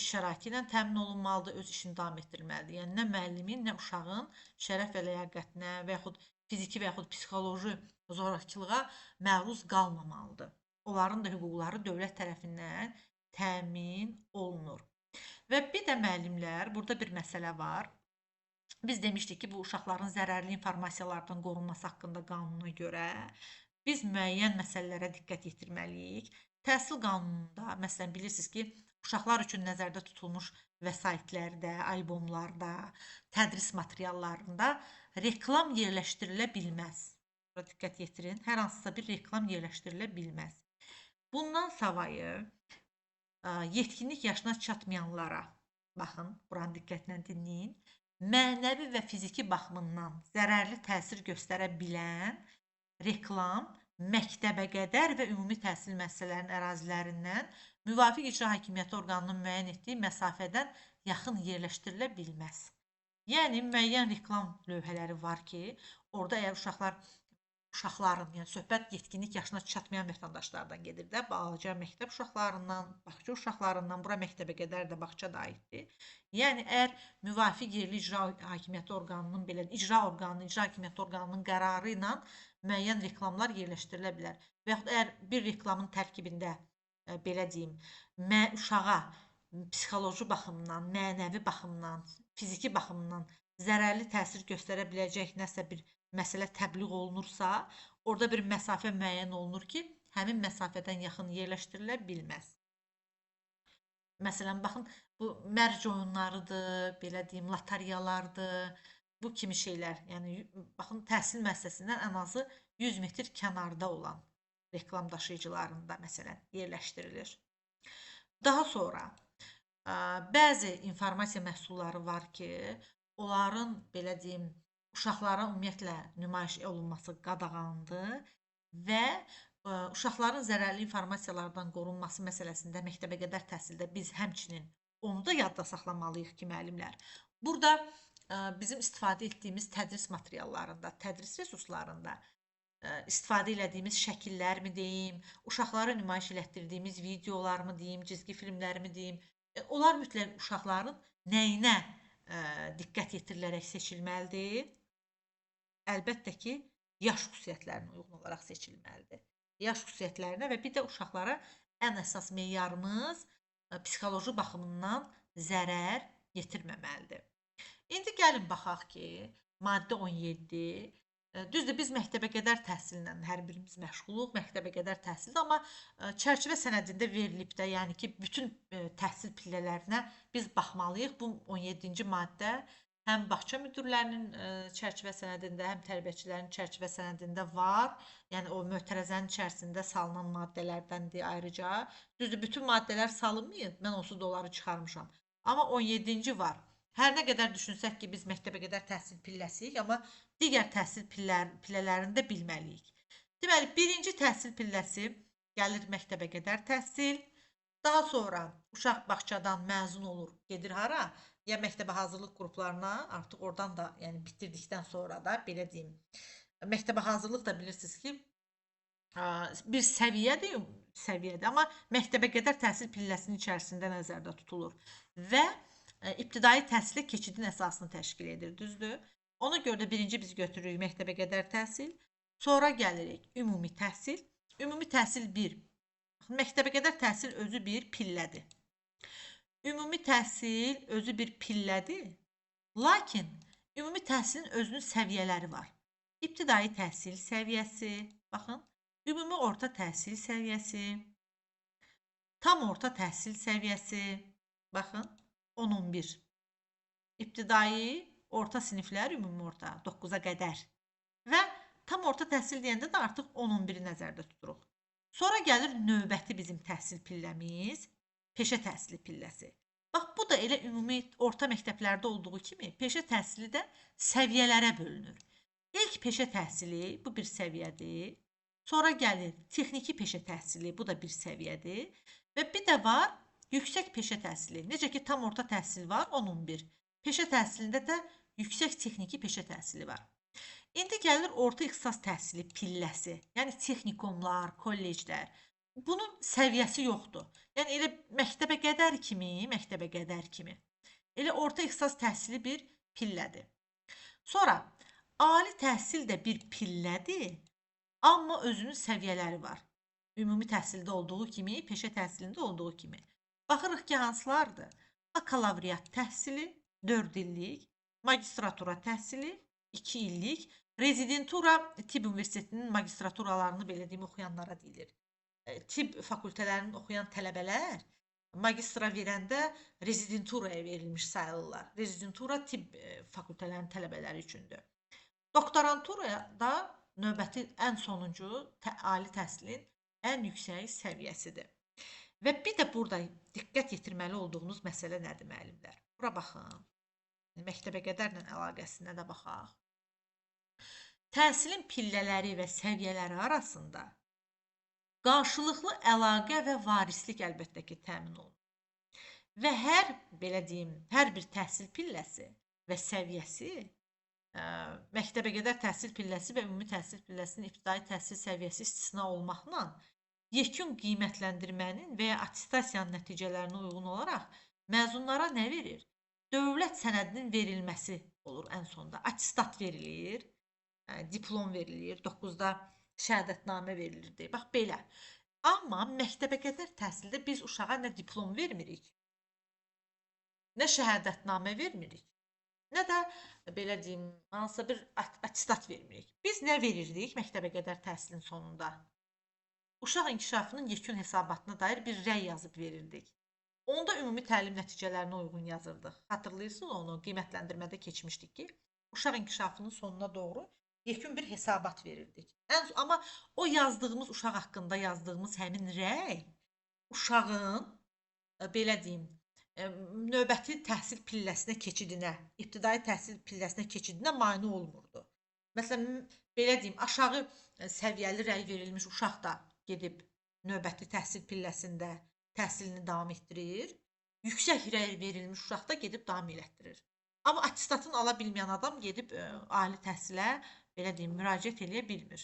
iş şəraiti ilə təmin olunmalıdır, öz işini davam etdirməlidir. Yəni nə müəllimin, nə uşağın şərəf və ləyaqətinə və yaxud fiziki və yaxud psixoloji zorakılığa məruz qalmamalıdır. Onların da hüquqları dövlət tərəfindən təmin olunur. Və bir də müəllimlər, burada bir məsələ var. Biz demişdik ki, bu uşaqların zərərli informasiyalardan qorunması haqqında qanuna görə biz müəyyən məsələlərə diqqət yetirməliyik. Təhsil qanununda, məsələn, bilirsiniz ki, uşaqlar üçün nəzərdə tutulmuş vəsaitlərdə, albomlarda, tədris materiallarında reklam yerləşdirilə bilməz. Bura diqqət yetirin, hər hansısa bir reklam yerləşdirilə bilməz. Bundan savayı yetkinlik yaşına çatmayanlara, baxın, buranı diqqətlə dinləyin, mənəvi və fiziki baxımından zərərli təsir göstərə bilən reklam məktəbəqədər və ümumi təhsil müəssisələrinin ərazilərindən müvafiq icra hakimiyyəti orqanının müəyyən etdiyi məsafədən yaxın yerləşdirilə bilməz. Yəni, müəyyən reklam lövhələri var ki, orada əgər uşaqların, yəni söhbət yetkinlik yaşına çatmayan vətəndaşlardan gedir də, balaca məktəb uşaqlarından, bağça uşaqlarından, bura məktəbə qədər də bağça da aiddir. Yəni, əgər müvafiq yerli icra hakimiyyəti orqanının, belə icra hakimiyyəti orqanının qərarı ilə müəyyən reklamlar yerləşdirilə bilər. Və yaxud əgər bir reklamın tərkibində, belə deyim, uşağa psixoloji baxımdan, mənəvi baxımdan, fiziki baxımdan zərərli təsir göstərə biləcək nəsə bir məsələ təbliğ olunursa, orada bir məsafə müəyyən olunur ki, həmin məsafədən yaxın yerləşdirilə bilməz. Məsələn, baxın, bu mərc oyunlarıdır, belə deyim, loteriyalardır, bu kimi şeylər. Yəni, baxın, təhsil müəssisəsindən ən azı 100 metr kənarda olan reklam daşıyıcılarında, məsələn, yerləşdirilir. Daha sonra, bəzi informasiya məhsulları var ki, onların, belə deyim, uşaqlara ümumiyyətlə nümayiş olunması qadağandır və uşaqların zərərli informasiyalardan qorunması məsələsində məktəbəqədər təhsildə biz həmçinin onu da yadda saxlamalıyıq ki, müəllimlər. Burada bizim istifadə etdiyimiz tədris materiallarında, tədris resurslarında istifadə elədiyimiz şəkillərmi deyim, uşaqlara nümayiş elətdirdiyimiz videolarmı deyim, cizgi filmlərmi deyim, onlar mütləq uşaqların nəyinə diqqət yetirilərək seçilməlidir? Əlbəttə ki, yaş xüsusiyyətlərinə uyğun olaraq seçilməlidir. Yaş xüsusiyyətlərinə və bir də uşaqlara ən əsas meyarımız psixoloji baxımından zərər yetirməməlidir. İndi gəlin baxaq ki, maddə 17, düzdür, biz məktəbəqədər təhsillə hər birimiz məşğuluq, məktəbəqədər təhsildə, amma çərçivə sənədində verilib də, yəni ki, bütün təhsil pillələrinə biz baxmalıyıq. Bu 17-ci maddə həm bağça müdirlərinin çərçivə sənədində, həm tərbiyəçilərin çərçivə sənədində var. Yəni, o möhtərəzənin içərisində salınan maddələrdəndir ayrıca. Düzdür, bütün maddələr salınmayıb, mən onsuz da onları çıxarmışam. Amma 17-ci var. Hər nə qədər düşünsək ki, biz məktəbəqədər təhsil pilləsiyik, amma digər təhsil pillələrində bilməliyik. Deməli, birinci təhsil pilləsi gəlir məktəbəqədər təhsil. Daha sonra uşaq bağçadan məzun olur, gedir hara? Ya məktəbə hazırlıq qruplarına, artıq oradan da, yəni bitirdikdən sonra da, belə deyim, məktəbə hazırlıq da bilirsiniz ki, bir səviyyədir, amma məktəbəqədər təhsil pilləsinin içərisində nəzərdə tutulur və ibtidai təhsilə keçidin əsasını təşkil edir, düzdür? Ona görə də birinci biz götürürük məktəbəqədər təhsil, sonra gəlirik ümumi təhsil. Ümumi təhsil 1. Məktəbəqədər təhsil özü bir pillədir. Ümumi təhsil özü bir pillədir, lakin ümumi təhsilin özünün səviyyələri var. İbtidai təhsil səviyyəsi, baxın, ümumi orta təhsil səviyyəsi, tam orta təhsil səviyyəsi, baxın, 10-11. İbtidai orta siniflər, ümumi orta, 9-a qədər və tam orta təhsil deyəndə də artıq 10-11-i nəzərdə tuturuq. Sonra gəlir növbəti bizim təhsil pilləmiz, peşə təhsili pilləsi. Bax, bu da elə ümumi orta məktəblərdə olduğu kimi peşə təhsili də səviyyələrə bölünür. İlk peşə təhsili bu bir səviyyədir. Sonra gəlir texniki peşə təhsili, bu da bir səviyyədir. Və bir də var yüksək peşə təhsili. Necə ki tam orta təhsil var, onun bir. Peşə təhsilində də yüksək texniki peşə təhsili var. İndi gəlir orta ixtisas təhsili pilləsi. Yəni texnikumlar, kolleclər. Bunun səviyyəsi yoxdur. Yəni elə məktəbə qədər kimi. Elə orta ixtisas təhsili bir pillədir. Sonra ali təhsil də bir pillədir, amma özünün səviyyələri var. Ümumi təhsildə olduğu kimi, peşə təhsilində olduğu kimi. Baxırıq ki, hansılardır? Bakalavriat təhsili 4 illik, magistratura təhsili 2 illik, rezidentura tibb universitetinin magistraturalarını belə deyim oxuyanlara deyilir. Tibb fakültələrinin oxuyan tələbələr magistra verəndə rezidenturaya verilmiş sayılırlar. Rezidentura tibb fakültələrinin tələbələri üçündür. Doktorantura da növbəti ən sonuncu ali təhsilin ən yüksək səviyyəsidir. Və bir də burada diqqət yetirməli olduğunuz məsələ nədir müəllimlər? Bura baxın. Məktəbə qədərlə əlaqəsinə də baxaq. Təhsilin pillələri və səviyyələri arasında qarşılıqlı əlaqə və varislik əlbəttə ki, təmin olunur. Və belə deyim, hər bir təhsil pilləsi və səviyyəsi məktəbə qədər təhsil pilləsi və ümumi təhsil pilləsinin ibtidai təhsil səviyyəsi istisna olmaqla yekun qiymətləndirmənin və ya attestasiyanın nəticələrinə uyğun olaraq məzunlara nə verir? Dövlət sənədinin verilməsi olur ən sonda. Attestat verilir, diplom verilir, 9-da şəhadətnamə verilirdi. Bax belə. Amma məktəbə qədər təhsildə biz uşağa nə diplom vermirik, nə şəhadətnamə vermirik, nə də belə deyim, hansısa bir attestat vermirik. Biz nə verirdik məktəbə qədər təhsilin sonunda? Uşaq inkişafının yekun hesabatına dair bir rəy yazıb verirdik. Onda ümumi təlim nəticələrinə uyğun yazırdıq. Xatırlayırsınız onu, qiymətləndirmədə keçmişdik ki, uşaq inkişafının sonuna doğru yekun bir hesabat verirdik. Amma o yazdığımız uşaq haqqında yazdığımız həmin rəy uşağın belə deyim, növbəti təhsil pilləsinə keçidinə, ibtidai təhsil pilləsinə keçidinə mane olmurdu. Məsələn, belə deyim, aşağı səviyyəli rəy verilmiş uşaq da gedib növbəti təhsil pilləsində təhsilini davam etdirir. Yüksək rəy verilmiş uşaq da gedib davam elətdirir. Amma attestatını ala bilməyən adam gedib ali təhsilə belə deyim, müraciət eləyə bilmir.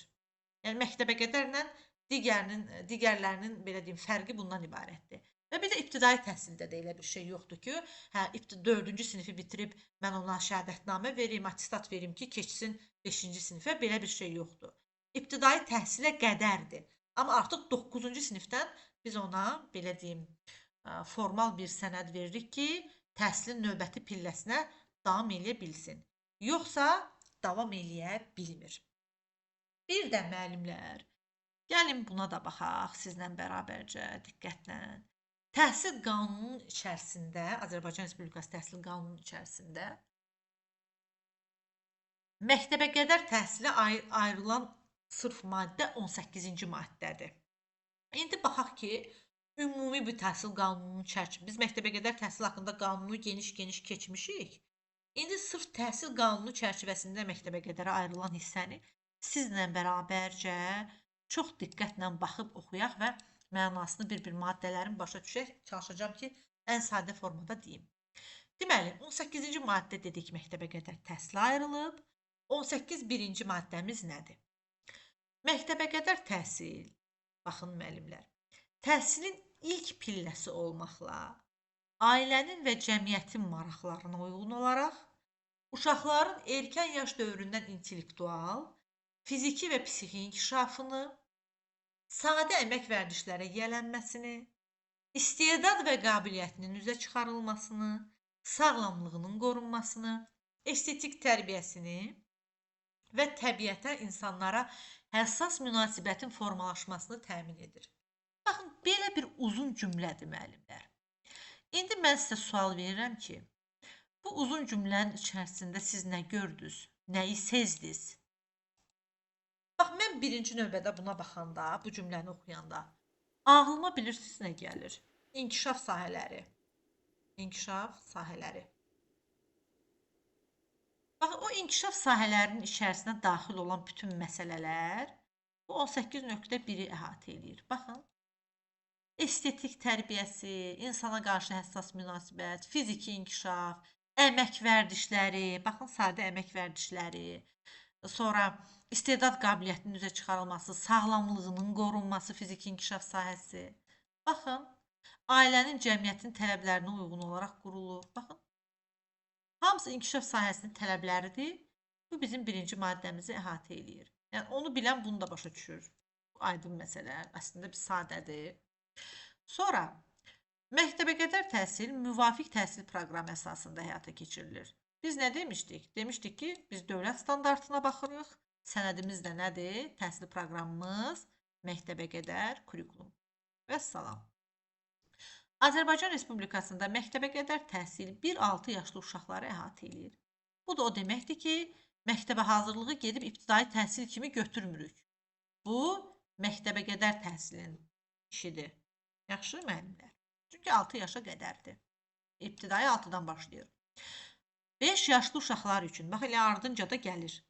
Yəni məktəbə qədərlə digərlərinin belə deyim, fərqi bundan ibarətdir. Və bir də ibtidai təhsildə də elə bir şey yoxdur ki, 4-cü sinifi bitirib mən ona şəhadətnamə vereyim, attestat verim ki, keçsin 5-ci sinifə. Belə bir şey yoxdur. İbtidai təhsilə qədərdir. Amma artıq 9-cu sinifdən biz ona belə deyim, formal bir sənəd veririk ki, təhsilin növbəti pilləsinə davam eləyə bilsin. Yoxsa davam eləyə bilmir. Bir də müəllimlər, gəlin buna da baxaq sizlə bərabərcə, diqqətlə. Təhsil qanununun içərisində, Azərbaycan Respublikası təhsil qanununun içərisində məktəbə qədər təhsilə ayrılan sırf maddə 18-ci maddədir. İndi baxaq ki, ümumi bir təhsil qanununun çərçivəsində, biz məktəbə qədər təhsil haqqında qanunu geniş keçmişik. İndi sırf təhsil qanunu çərçivəsində məktəbə qədərə ayrılan hissəni sizlə bərabərcə çox diqqətlə baxıb oxuyaq və mənasını bir-bir maddələrin başa düşək. Çalışacağım ki, ən sadə formada deyim. Deməli, 18-ci maddə dedik məktəbə qədər təhsilə ayrılıb. 18 birinci maddəmiz nədir? Məktəbə qədər təhsil, baxın müəllimlər, təhsilin ilk pilləsi olmaqla, ailənin və cəmiyyətin maraqlarına uyğun olaraq, uşaqların erkən yaş dövründən intellektual, fiziki və psixi inkişafını, sadə əmək vərdişlərə yiyələnməsini, istedad və qabiliyyətinin üzə çıxarılmasını, sağlamlığının qorunmasını, estetik tərbiyəsini və təbiətə, insanlara həssas münasibətin formalaşmasını təmin edir. Baxın, belə bir uzun cümlədir müəllimlər. İndi mən sizə sual verirəm ki, bu uzun cümlənin içərisində siz nə gördünüz, nəyi sezdiniz? Bax, mən birinci növbədə buna baxanda, bu cümləni oxuyanda, ağlıma bilirsiniz nə gəlir? İnkişaf sahələri. İnkişaf sahələri. Baxın, o inkişaf sahələrinin içərisinə daxil olan bütün məsələlər bu 18.1-i əhatə eləyir. Baxın, estetik tərbiyəsi, insana qarşı həssas münasibət, fiziki inkişaf, əmək vərdişləri, baxın, sadə əmək vərdişləri, sonra istedad qabiliyyətinin üzə çıxarılması, sağlamlığının qorunması, fiziki inkişaf sahəsi. Baxın, ailənin cəmiyyətin tələblərinə uyğun olaraq qurulur. Baxın, hamısı inkişaf sahəsinin tələbləridir. Bu bizim birinci maddəmizi əhatə eləyir. Yəni onu bilən bunu da başa düşür. Bu aydın məsələ, əslində bir sadədir. Sonra məktəbəqədər təhsil müvafiq təhsil proqramı əsasında həyata keçirilir. Biz nə demişdik? Demişdik ki, biz dövlət standartına baxırıq. Sənədimiz də nədir? Təhsil proqramımız məktəbəqədər kurikulum. Vəssalam. Azərbaycan Respublikasında məktəbəqədər təhsil 1-6 yaşlı uşaqları əhatə eləyir. Bu da o deməkdir ki, məktəbə hazırlığı gedib ibtidai təhsil kimi götürmürük. Bu, məktəbəqədər təhsilin işidir. Yaxşı müəllimlər. Çünki 6 yaşa qədərdir. İbtidai 6-dan başlayır. 5 yaşlı uşaqlar üçün, bax elə ardınca da gəlir.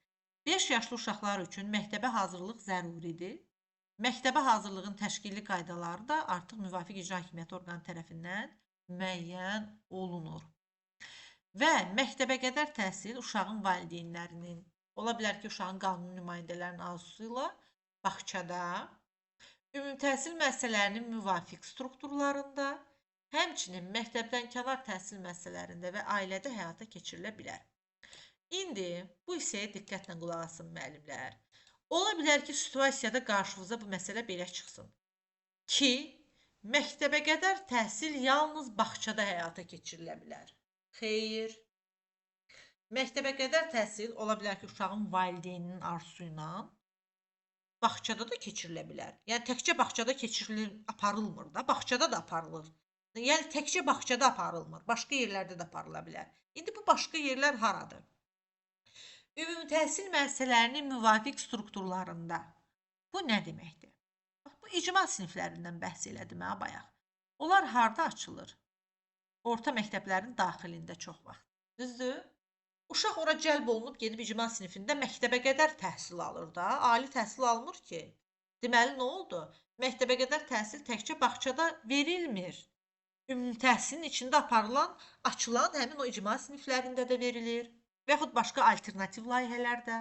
5 yaşlı uşaqlar üçün məktəbə hazırlıq zəruridir. Məktəbə hazırlığın təşkilli qaydaları da artıq müvafiq icra hakimiyyəti orqanı tərəfindən müəyyən olunur. Və məktəbəqədər təhsil uşağın valideynlərinin, ola bilər ki, uşağın qanuni nümayəndələrinin arzusu ilə bağçada, ümumi təhsil müəssisələrinin müvafiq strukturlarında, həmçinin məktəbdən kənar təhsil müəssisələrində və ailədə həyata keçirilə bilər. İndi bu hissəyə diqqətlə qulaq asın müəllimlər. Ola bilər ki, situasiyada qarşınıza bu məsələ belə çıxsın ki, məktəbəqədər təhsil yalnız bağçada həyata keçirilə bilər. Xeyr. Məktəbəqədər təhsil ola bilər ki, uşağın valideyninin arzusu ilə bağçada da keçirilə bilər. Yəni təkcə bağçada aparılmır da, bağçada da aparılır. Yəni təkcə bağçada aparılmır, başqa yerlərdə də aparıla bilər. İndi bu başqa yerlər haradır? Ümumi təhsil müəssisələrinin müvafiq strukturlarında. Bu nə deməkdir? Bax, bu icma siniflərindən bəhs elədim ha bayaq. Onlar harda açılır? Orta məktəblərin daxilində çox vaxt. Düzdür? Uşaq ora cəlb olunub gedib icma sinifində məktəbəqədər təhsil alır da, ali təhsil almır ki. Deməli nə oldu? Məktəbəqədər təhsil təkcə bağçada verilmir. Ümumi təhsilin içində aparılan, açılan həmin o icma siniflərində də verilir. Və yaxud başqa alternativ layihələrdə.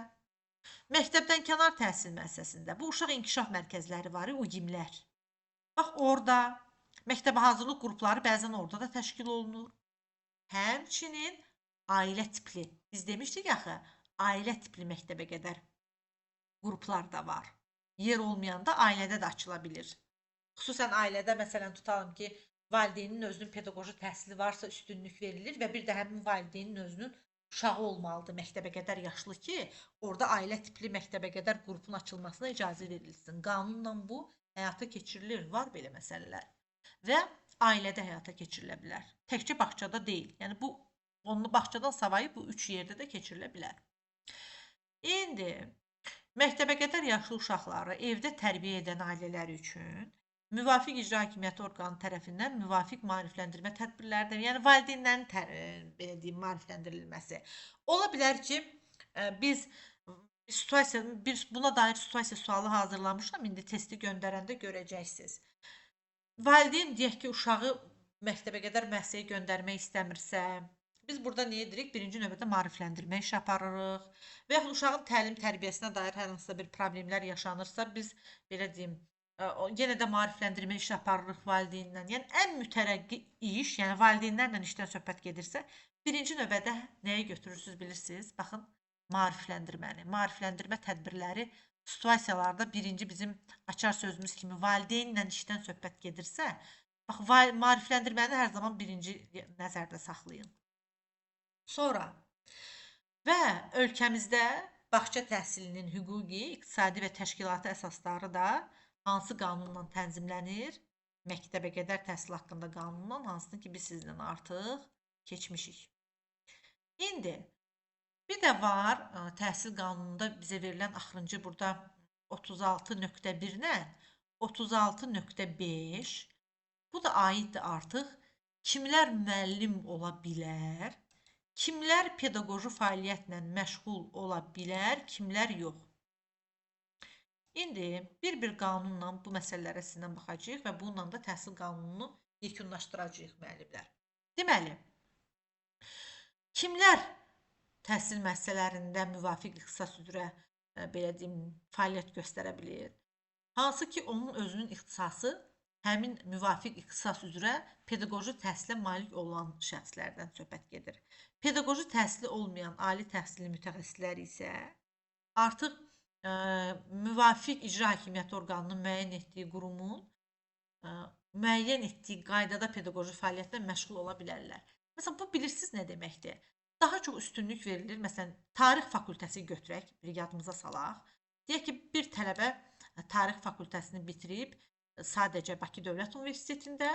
Məktəbdən kənar təhsil müəssisəsində bu uşaq inkişaf mərkəzləri var, UGİM-lər. Bax, orada məktəbə hazırlıq qrupları bəzən orada da təşkil olunur. Həmçinin ailə tipli, biz demişdik axı, ailə tipli məktəbəqədər qruplar da var. Yer olmayanda ailədə də açıla bilir. Xüsusən ailədə, məsələn, tutalım ki, valideynin özünün pedaqoji təhsili varsa üstünlük verilir və bir də həmin valideynin özünün uşağı olmalıdır məktəbəqədər yaşlı ki, orada ailə tipli məktəbəqədər qrupun açılmasına icazə verilsin. Qanunla bu həyata keçirilir, var belə məsələlər. Və ailədə həyata keçirilə bilər. Təkcə bağçada deyil. Yəni bu, onu bağçadan savayı bu 3 yerdə də keçirilə bilər. İndi məktəbəqədər yaşlı uşaqları evdə tərbiyə edən ailələr üçün müvafiq icra hakimiyyəti orqanı tərəfindən müvafiq maarifləndirmə tədbirləridir. Yəni valideynlərin maarifləndirilməsi. Ola bilər ki, biz buna dair situasiya sualı hazırlamışam. İndi testi göndərəndə görəcəksiniz. Valideyn deyək ki, uşağı məktəbəqədər müəssisəyə göndərmək istəmirsə, biz burada nə edirik? Birinci növbədə maarifləndirmə işi aparırıq. Və yaxud uşağın təlim tərbiyəsinə dair hər hansısa bir problemlər yaşanırsa, biz belə deyim, yenə də maarifləndirmə işi aparırıq valideynlə. Yəni ən mütərəqqi iş, yəni valideynlərlə işdən söhbət gedirsə, birinci növbədə nəyə götürürsünüz bilirsiniz? Baxın, maarifləndirməni. Maarifləndirmə tədbirləri situasiyalarda birinci bizim açar sözümüz kimi valideynlə işdən söhbət gedirsə, bax, maarifləndirməni hər zaman birinci nəzərdə saxlayın. Sonra və ölkəmizdə bağça təhsilinin hüquqi, iqtisadi və təşkilati əsasları da hansı qanunla tənzimlənir? Məktəbəqədər təhsil haqqında qanunla, hansını ki biz sizlə artıq keçmişik. İndi bir də var, təhsil qanununda bizə verilən axırıncı burada 36.1-nə 36.5, bu da aiddir artıq kimlər müəllim ola bilər, Kimlər pedaqoji fəaliyyətlə məşğul ola bilər, kimlər yox? İndi bir-bir qanunla bu məsələlərə sizdən baxacağıq və bununla da təhsil qanununu yekunlaşdıracağıq müəllimlər. Deməli, kimlər təhsil müəssisələrində müvafiq ixtisas üzrə belə deyim, fəaliyyət göstərə bilir? Hansı ki, onun özünün ixtisası həmin müvafiq ixtisas üzrə pedaqoji təhsilə malik olan şəxslərdən söhbət gedir. Pedaqoji təhsili olmayan ali təhsilli mütəxəssislər isə artıq müvafiq icra hakimiyyəti orqanının müəyyən etdiyi qurumun müəyyən etdiyi qaydada pedaqoji fəaliyyətlə məşğul ola bilərlər. Məsələn, bu bilirsiniz nə deməkdir? Daha çox üstünlük verilir. Məsələn, tarix fakültəsi götürək, bir yadımıza salaq. Deyək ki, bir tələbə tarix fakültəsini bitirib, sadəcə Bakı Dövlət Universitetində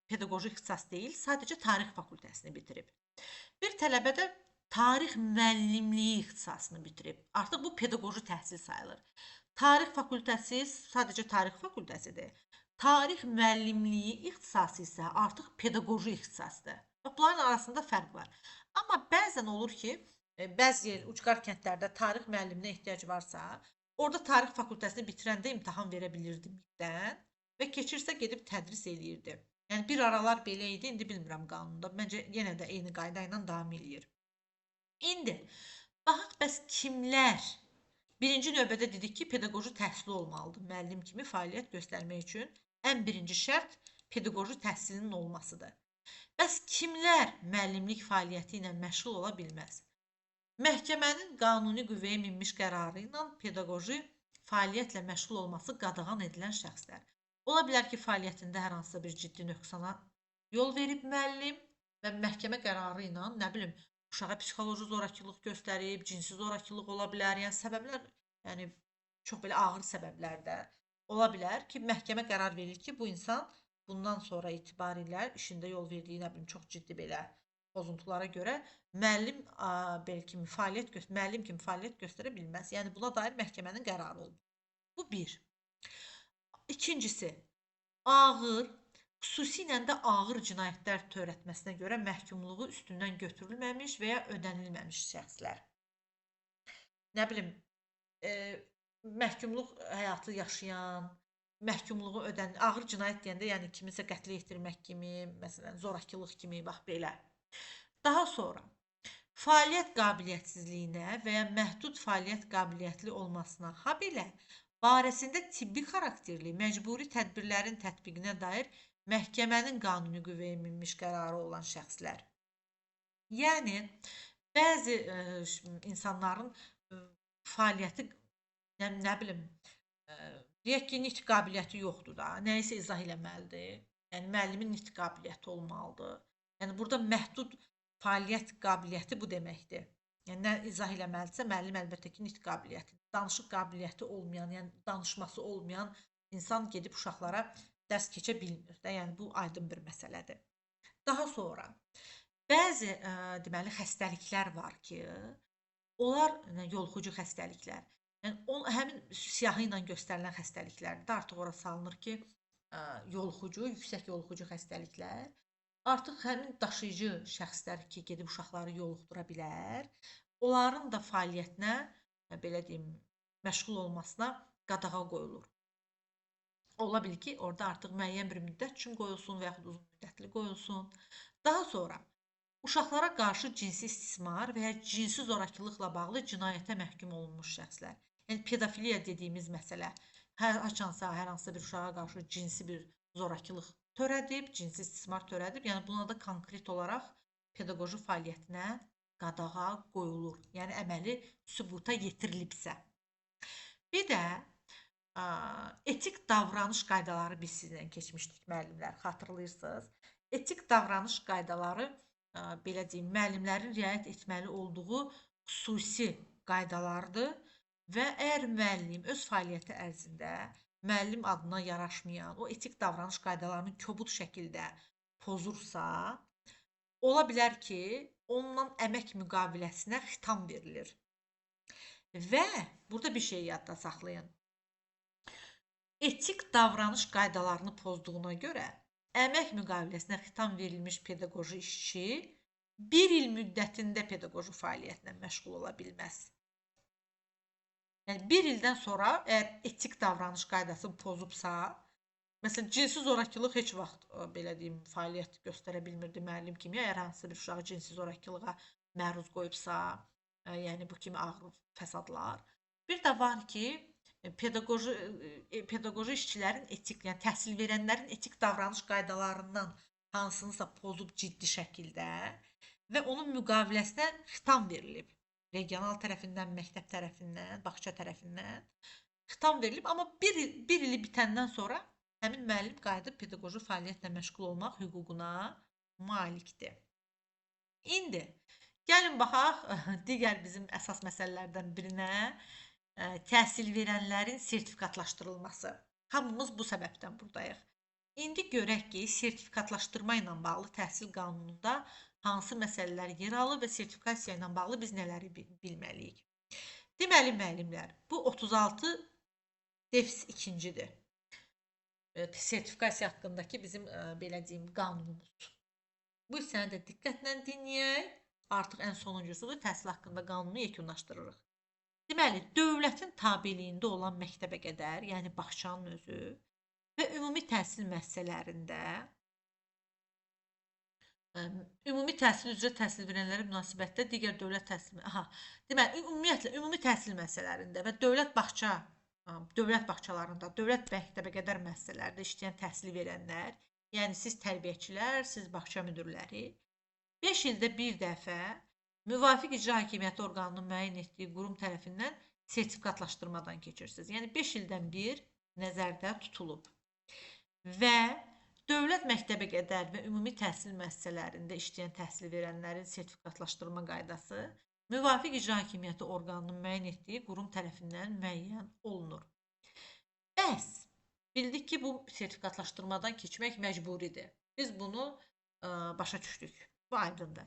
pedaqoji ixtisas deyil, sadəcə tarix fakültəsini bitirib. Bir tələbə də tarix müəllimliyi ixtisasını bitirib. Artıq bu pedaqoji təhsil sayılır. Tarix fakültəsi sadəcə tarix fakültəsidir. Tarix müəllimliyi ixtisası isə artıq pedaqoji ixtisasdır. Bunların arasında fərq var. Amma bəzən olur ki, bəzi ucqar kəndlərdə tarix müəlliminə ehtiyac varsa, orada tarix fakültəsini bitirəndə imtahan verə bilirdi MİQ-dən və keçirsə gedib tədris eləyirdi. Yəni bir aralar belə idi, indi bilmirəm qanunda. Məncə yenə də eyni qayda ilə davam eləyir. İndi baxaq bəs kimlər? Birinci növbədə dedik ki, pedaqoji təhsili olmalıdır müəllim kimi fəaliyyət göstərmək üçün. Ən birinci şərt pedaqoji təhsilinin olmasıdır. Bəs kimlər müəllimlik fəaliyyəti ilə məşğul ola bilməz? Məhkəmənin qanuni qüvvəyə minmiş qərarı ilə pedaqoji fəaliyyətlə məşğul olması qadağan edilən şəxslər. Ola bilər ki, fəaliyyətində hər hansısa bir ciddi nöqsana yol verib müəllim və məhkəmə qərarı ilə, nə bilim, uşağa psixoloji zorakılıq göstərib, cinsi zorakılıq ola bilər. Yəni səbəblər, yəni çox belə ağır səbəblər də ola bilər ki, məhkəmə qərar verir ki, bu insan bundan sonra etibarilə işində yol verdiyi, nə bilim, çox ciddi belə pozuntulara görə müəllim kimi fəaliyyət göstərə bilməz. Yəni buna dair məhkəmənin qərarı olub. Bu bir. İkincisi, ağır, xüsusilə də ağır cinayətlər törətməsinə görə məhkumluğu üstündən götürülməmiş və ya ödənilməmiş şəxslər. Nə bilim, məhkumluq həyatı yaşayan, məhkumluğu ağır cinayət deyəndə, yəni kimisə qətlə yetirmək kimi, məsələn, zorakılıq kimi, bax belə. Daha sonra, fəaliyyət qabiliyyətsizliyinə və ya məhdud fəaliyyət qabiliyyətli olmasına, habelə barəsində tibbi xarakterli məcburi tədbirlərin tətbiqinə dair məhkəmənin qanuni qüvvəyə minmiş qərarı olan şəxslər. Yəni, bəzi insanların fəaliyyəti, nə bilim, deyək ki, nitq qabiliyyəti yoxdur da, nəyisə izah eləməlidir. Yəni, müəllimin nitq qabiliyyəti olmalıdır. Yəni, burada məhdud fəaliyyət qabiliyyəti bu deməkdir. Yəni, nə izah eləməlidirsə, müəllim əlbəttə ki, nitq qabiliyyəti, danışıq qabiliyyəti olmayan, yəni danışması olmayan insan gedib uşaqlara dərs keçə bilmir də. Yəni, bu aydın bir məsələdir. Daha sonra, bəzi deməli, xəstəliklər var ki, onlar yoluxucu xəstəliklər. Yəni, həmin siyahı ilə göstərilən xəstəliklərdə artıq ora salınır ki, yoluxucu, yüksək yoluxucu xəstəliklər. Artıq həmin daşıyıcı şəxslər ki, gedib uşaqları yoluxdura bilər, onların da fəaliyyətinə, belə deyim, məşğul olmasına qadağa qoyulur. Ola bilir ki, orada artıq müəyyən bir müddət üçün qoyulsun və yaxud uzun müddətli qoyulsun. Daha sonra, uşaqlara qarşı cinsi istismar və ya cinsi zorakılıqla bağlı cinayətə məhkum olunmuş şəxslər. Yəni, pedofiliya dediyimiz məsələ, hər hansısa bir uşağa qarşı cinsi bir zorakılıq törədib, cinsi istismar törədib, yəni buna da konkret olaraq pedaqoji fəaliyyətinə qadağa qoyulur. Yəni, əməli sübuta yetirilibsə. Bir də etik davranış qaydaları biz sizlə keçmişdik müəllimlər, xatırlayırsınız. Etik davranış qaydaları, belə deyim, müəllimlərin riayət etməli olduğu xüsusi qaydalardır və əgər müəllim öz fəaliyyəti ərzində müəllim adına yaraşmayan, o etik davranış qaydalarını kobud şəkildə pozursa, ola bilər ki, onunla əmək müqaviləsinə xitam verilir. Və burada bir şey yadda saxlayın. Etik davranış qaydalarını pozduğuna görə əmək müqaviləsinə xitam verilmiş pedaqoji işçi 1 il müddətində pedaqoji fəaliyyətlə məşğul ola bilməz. Yəni 1 ildən sonra əgər etik davranış qaydasını pozubsa, məsələn, cinsi zorakılıq heç vaxt belə deyim, fəaliyyət göstərə bilmirdi müəllim kimi, əgər hansısa bir uşağı cinsi zorakılığa məruz qoyubsa, yəni bu kimi ağır fəsadlar. Bir də var ki, pedaqoji işçilərin etik, yəni təhsil verənlərin etik davranış qaydalarından hansınısa pozub ciddi şəkildə və onun müqaviləsinə xitam verilib. Regional tərəfindən, məktəb tərəfindən, bağça tərəfindən xitam verilib, amma bir ili bitəndən sonra həmin müəllim qayıdıb pedaqoji fəaliyyətlə məşğul olmaq hüququna malikdir. İndi gəlin baxaq digər bizim əsas məsələlərdən birinə, təhsil verənlərin sertifikatlaşdırılması. Hamımız bu səbəbdən buradayıq. İndi görək ki, sertifikatlaşdırma ilə bağlı təhsil qanununda hansı məsələlər yer alır və sertifikasiya ilə bağlı biz nələri bilməliyik. Deməli, müəllimlər, bu 36 defis 2-cidir. Sertifikasiya haqqındakı bizim belə deyim qanunumuz. Bu hissəni də diqqətlə dinləyək. Artıq ən sonuncusudur, təhsil haqqında qanunu yekunlaşdırırıq. Deməli, dövlətin tabeliyində olan məktəbə qədər, yəni bağçanın özü və ümumi təhsil müəssisələrində ümumi təhsil üzrə təhsil verənlərə münasibətdə digər dövlət təhsil, deməli, ümumiyyətlə ümumi təhsil müəssisələrində və dövlət bağçalarında, dövlət məktəbə qədər müəssisələrdə işləyən təhsil verənlər, yəni siz tərbiyəçilər, siz bağça müdirləri 5 ildə bir dəfə müvafiq icra hakimiyyəti orqanının müəyyən etdiyi qurum tərəfindən sertifikatlaşdırmadan keçirsiniz. Yəni 5 ildən bir nəzərdə tutulub. Və dövlət məktəbə qədər və ümumi təhsil müəssisələrində işləyən təhsil verənlərin sertifikatlaşdırma qaydası müvafiq icra hakimiyyəti orqanının müəyyən etdiyi qurum tərəfindən müəyyən olunur. Bəs bildik ki, bu sertifikatlaşdırmadan keçmək məcburidir. Biz bunu başa düşdük. Bu aydındır.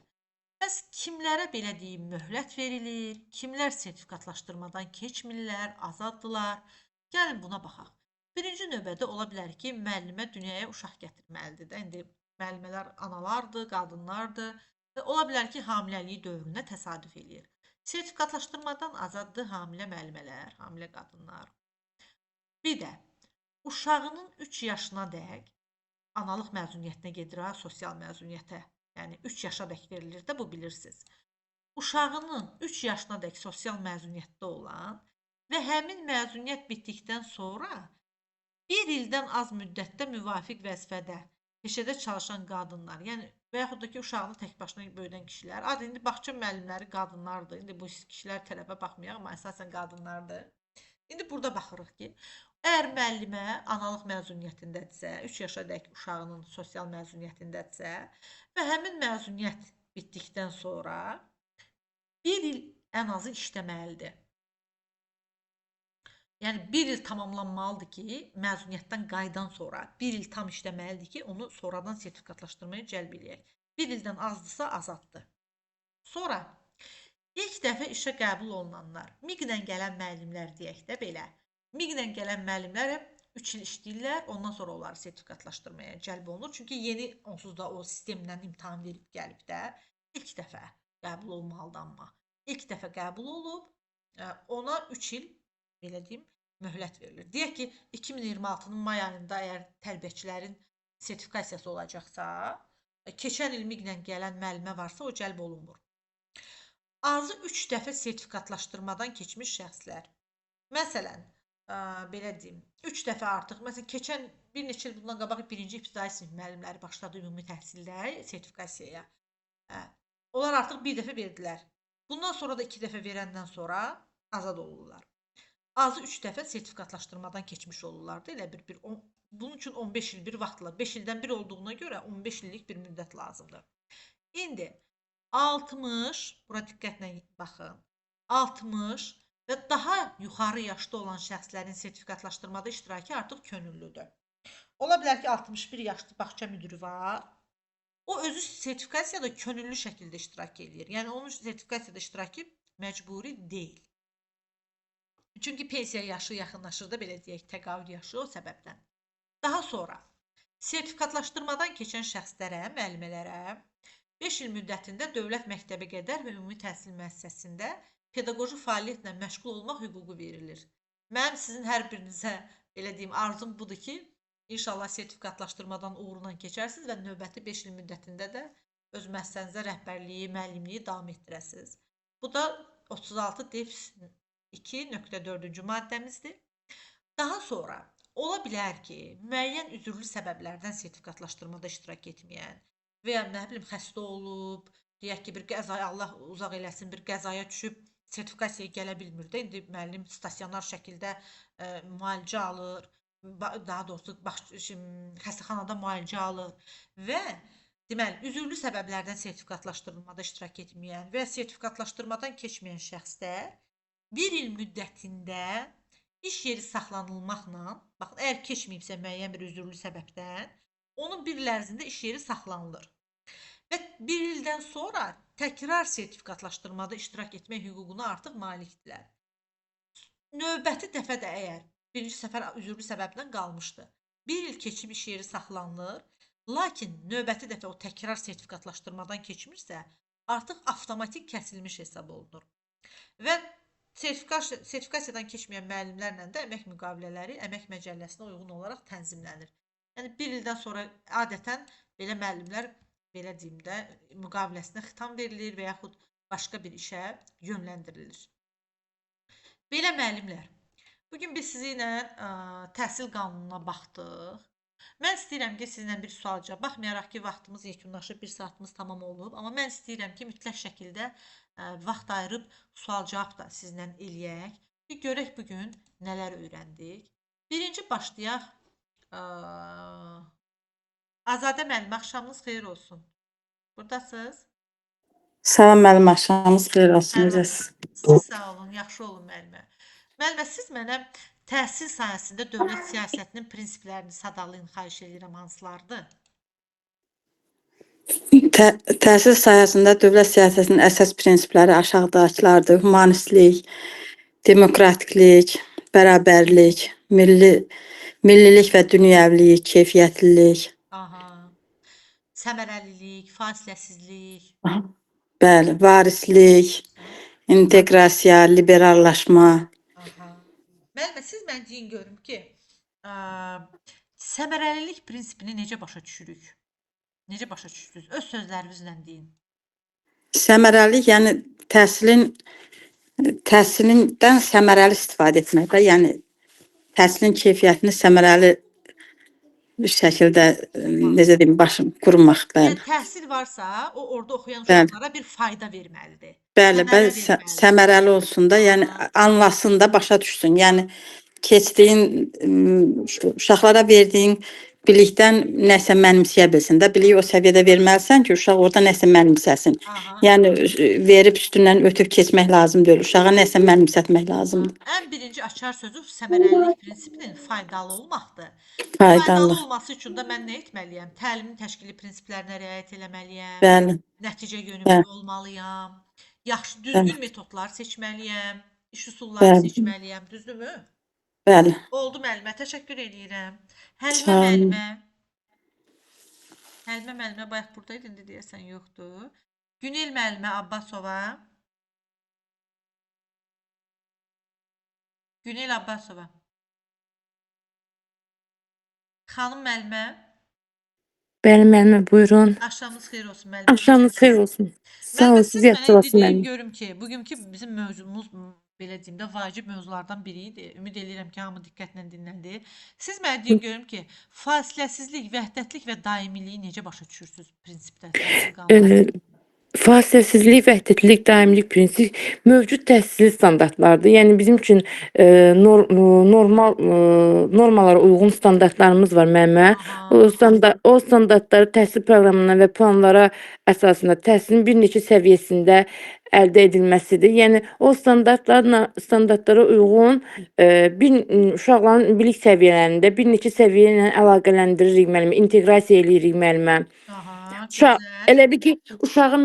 Bəs kimlərə belə deyim möhlət verilir, kimlər sertifikatlaşdırmadan keçmirlər, azaddılar? Gəlin buna baxaq. Birinci növbədə ola bilər ki, müəllimə dünyaya uşaq gətirməlidir. İndi müəllimələr analardır, qadınlardır və ola bilər ki, hamiləlik dövrünə təsadüf eləyir. Sertifikatlaşdırmadan azaddır hamilə müəllimələr, hamilə qadınlar. Bir də uşağının 3 yaşına dək analıq məzuniyyətinə gedir, sosial məzuniyyətə. Yəni 3 yaşa dək verilir də, bu bilirsiniz. Uşağının 3 yaşına dək sosial məzuniyyətdə olan və həmin məzuniyyət bitdikdən sonra 1 ildən az müddətdə müvafiq vəzifədə, peşədə çalışan qadınlar, yəni və yaxud da ki, uşağını tək başına böyüdən kişilər, adı indi bağça müəllimləri qadınlardır, indi bu kişilər tərəfə baxmayaq, amma əsasən qadınlardır. İndi burada baxırıq ki, əgər müəllimə analıq məzuniyyətindədirsə, 3 yaşa dək uşağının sosial məzuniyyətindədirsə və həmin məzuniyyət bitdikdən sonra 1 il ən azı işləməlidir. Yəni 1 il tamamlanmalıdır ki, məzuniyyətdən qayıdan sonra 1 il tam işləməlidir ki, onu sonradan sertifikatlaşdırmaya cəlb eləyək. 1 ildən azdırsa azaddır. Sonra ilk dəfə işə qəbul olunanlar, MİQ-lə gələn müəllimlər deyək də belə. MİQ-lə gələn müəllimlər 3 il işləyirlər, ondan sonra onları sertifikatlaşdırmaya cəlb olunur. Çünki yeni onsuz da o sistemlə imtahan verib gəlib də ilk dəfə qəbul olmalıdır amma. İlk dəfə qəbul olub, ona 3 il belə deyim, möhlət verilir. Deyək ki, 2026-nın may ayında əgər tərbiyəçilərin sertifikasiyası olacaqsa, keçən il MİQ-lə gələn müəllimə varsa, o cəlb olunmur. Azı 3 dəfə sertifikatlaşdırmadan keçmiş şəxslər. Məsələn, belə deyim, 3 dəfə artıq, məsələn, keçən bir neçə il bundan qabaq birinci ibtidai sinif müəllimləri başladı ümumi təhsildə sertifikasiyaya. Onlar artıq bir dəfə verdilər. Bundan sonra da 2 dəfə verəndən sonra azad olurlar. Azı 3 dəfə sertifikatlaşdırmadan keçmiş olurlar da, elə bir bunun üçün 15 il bir vaxtla, 5 ildən bir olduğuna görə 15 illik bir müddət lazımdır. İndi 60, bura diqqətlə baxın, 60 və daha yuxarı yaşda olan şəxslərin sertifikatlaşdırmada iştirakı artıq könüllüdür. Ola bilər ki, 61 yaşlı bağça müdürü var. O özü sertifikasiyada könüllü şəkildə iştirak edir. Yəni onun sertifikasiyada iştirakı məcburi deyil. Çünki pensiya yaşı yaxınlaşır da, belə deyək, təqaüd yaşı o səbəbdən. Daha sonra sertifikatlaşdırmadan keçən şəxslərə, müəllimələrə 5 il müddətində dövlət məktəbə qədər və ümumi təhsil müəssisəsində pedaqoji fəaliyyətlə məşğul olmaq hüququ verilir. Mənim sizin hər birinizə belə deyim arzum budur ki, inşallah sertifikatlaşdırmadan uğurla keçərsiniz və növbəti 5 il müddətində də öz müəssisənizə rəhbərliyi, müəllimliyi davam etdirəsiniz. Bu da 36 def 2.4-cü maddəmizdir. Daha sonra ola bilər ki, müəyyən üzürlü səbəblərdən sertifikatlaşdırmada iştirak etməyən və ya nə bilim xəstə olub, deyək ki, bir qəzaya, Allah uzaq eləsin, bir qəzaya düşüb sertifikasiyaya gələ bilmir də. İndi müəllim stasionar şəkildə müalicə alır, daha doğrusu xəstəxanada müalicə alır və deməli, üzürlü səbəblərdən sertifikatlaşdırılmada iştirak etməyən və ya sertifikatlaşdırmadan keçməyən şəxslər 1 il müddətində iş yeri saxlanılmaqla, baxın, əgər keçməyibsə müəyyən bir üzürlü səbəbdən, onun 1 il ərzində iş yeri saxlanılır. Və 1 ildən sonra təkrar sertifikatlaşdırmada iştirak etmək hüququna artıq malikdirlər. Növbəti dəfə də əgər birinci səfər üzürlü səbəbdən qalmışdı, 1 il keçib iş yeri saxlanılır, lakin növbəti dəfə o təkrar sertifikatlaşdırmadan keçmirsə, artıq avtomatik kəsilmiş hesab olunur. Və sertifikasiyadan keçməyən müəllimlərlə də əmək müqavilələri əmək məcəlləsinə uyğun olaraq tənzimlənir. Yəni 1 ildən sonra adətən belə müəllimlər belə deyim də müqaviləsinə xitam verilir və yaxud başqa bir işə yönləndirilir. Belə müəllimlər, bugün biz sizinlə təhsil qanununa baxdıq. Mən istəyirəm ki, sizinlə bir sualca, baxmayaraq ki, vaxtımız yekunlaşıb, 1 saatımız tamam olub, amma mən istəyirəm ki, mütləq şəkildə vaxt ayırıb sual-cavab da sizlə eləyək. Bir görək bugün nələr öyrəndik. Birinci başlayaq. Azadə müəllim, axşamınız xeyir olsun. Buradasınız? Salam müəllim, axşamınız xeyir olsun. Necəsiz? Siz sağ olun, yaxşı olun müəllimə. Müəllimə, siz mənə təhsil sahəsində dövlət siyasətinin prinsiplərini sadalayın, xahiş edirəm, hansılardır? Təhsil sahəsində dövlət siyasətinin əsas prinsipləri aşağıdakılardır: humanistlik, demokratiklik, bərabərlik, millilik və dünyəvilik, keyfiyyətlilik. Aha. Səmərəlilik, fasiləsizlik. Bəli, varislik, inteqrasiya, liberallaşma. Aha. Müəllimə, siz mən deyin görüm ki, səmərəlilik prinsipini necə başa düşürük? Necə başa düşürsünüz? Öz sözlərinizlə deyin. Səmərəlilik, yəni təhsilindən səmərəli istifadə etməkdə, yəni təhsilin keyfiyyətini səmərəli bir şəkildə, necə deyim, qurmaq. Yəni təhsil varsa, o orada oxuyan uşaqlara bir fayda verməlidir. Bəli, səmərəli olsun da, yəni anlasın da, başa düşsün. Yəni keçdiyin, uşaqlara verdiyin bilikdən nəsə mənimsəyə bilsin də. Biliyi o səviyyədə verməlisən ki, uşaq orada nəsə mənimsəsin. Yəni verib üstündən ötüb keçmək lazım deyil. Uşağa nəsə mənimsətmək lazımdır. Ən birinci açar sözü səmərəlilik prinsipinin faydalı olmaqdır. Faydalı olması üçün də mən nə etməliyəm? Təlimin təşkili prinsiplərinə riayət eləməliyəm. Bəli. Nəticə yönümlü olmalıyam. Yaxşı, düzgün metodlar seçməliyəm. İş üsulları seçməliyəm. Düzdürmü? Bəli. Oldu müəllimə, təşəkkür edirəm. Həlimə müəllimə. Həlimə müəllimə bayaq buradaydı, indi deyəsən yoxdur. Günel müəllimə Abbasova. Günel Abbasova. Xanım müəllimə. Bəli müəllimə, buyurun. Axşamınız xeyir olsun müəllimə. Axşamınız xeyir olsun. Sağ olun, siz yaxşı olasın müəllimə. Görüm ki, bugünkü bizim mövzumuz belə deyim də vacib mövzulardan biri idi. Ümid edirəm ki, hamı diqqətlə dinlədi. Siz mənə deyin görüm ki, fasiləsizlik, vəhdətlik və daimiliyi necə başa düşürsünüz prinsipdə? Fasiləsizlik, vəhdətlilik, daimlik prinsip mövcud təhsil standartlarıdır. Yəni bizim üçün normalara uyğun standartlarımız var müəllimə. O standartları təhsil proqramına və planlara əsasında təhsilin bir neçə səviyyəsində əldə edilməsidir. Yəni o standartlara uyğun uşaqların bilik səviyyələrində bir neçə səviyyə ilə əlaqələndiririk müəllimə, inteqrasiya eləyirik müəllimə. Elədir ki, uşağı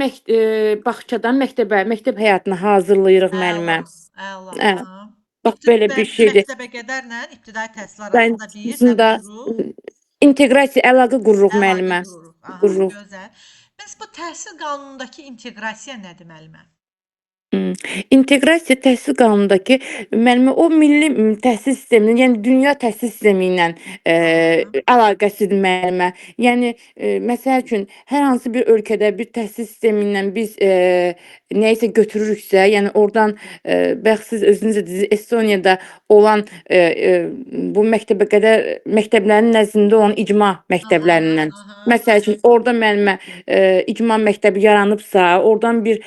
bağçadan məktəb həyatına hazırlayırıq müəllimə. Bax, belə bir şeydir. Məktəbə qədərlə ibtidai təhsil arasında bir inteqrasiya, əlaqə qururuq müəllimə. Gözəl. Bəs bu təhsil qanunundakı inteqrasiya nədir müəllimə? İnteqrasiya təhsil qanunundakı müəllimə o milli təhsil sisteminin, yəni dünya təhsil sistemi ilə Aha. əlaqəsidir müəllimə. Yəni məsəl üçün hər hansı bir ölkədə bir təhsil sistemi ilə biz nəyisə götürürüksə, yəni oradan bayaq siz özünüz də dediniz, Estoniyada olan bu məktəbəqədər məktəblərin nəzdində olan icma məktəblərindən. Aha. Məsəl üçün orada müəllimə icma məktəbi yaranıbsa, oradan bir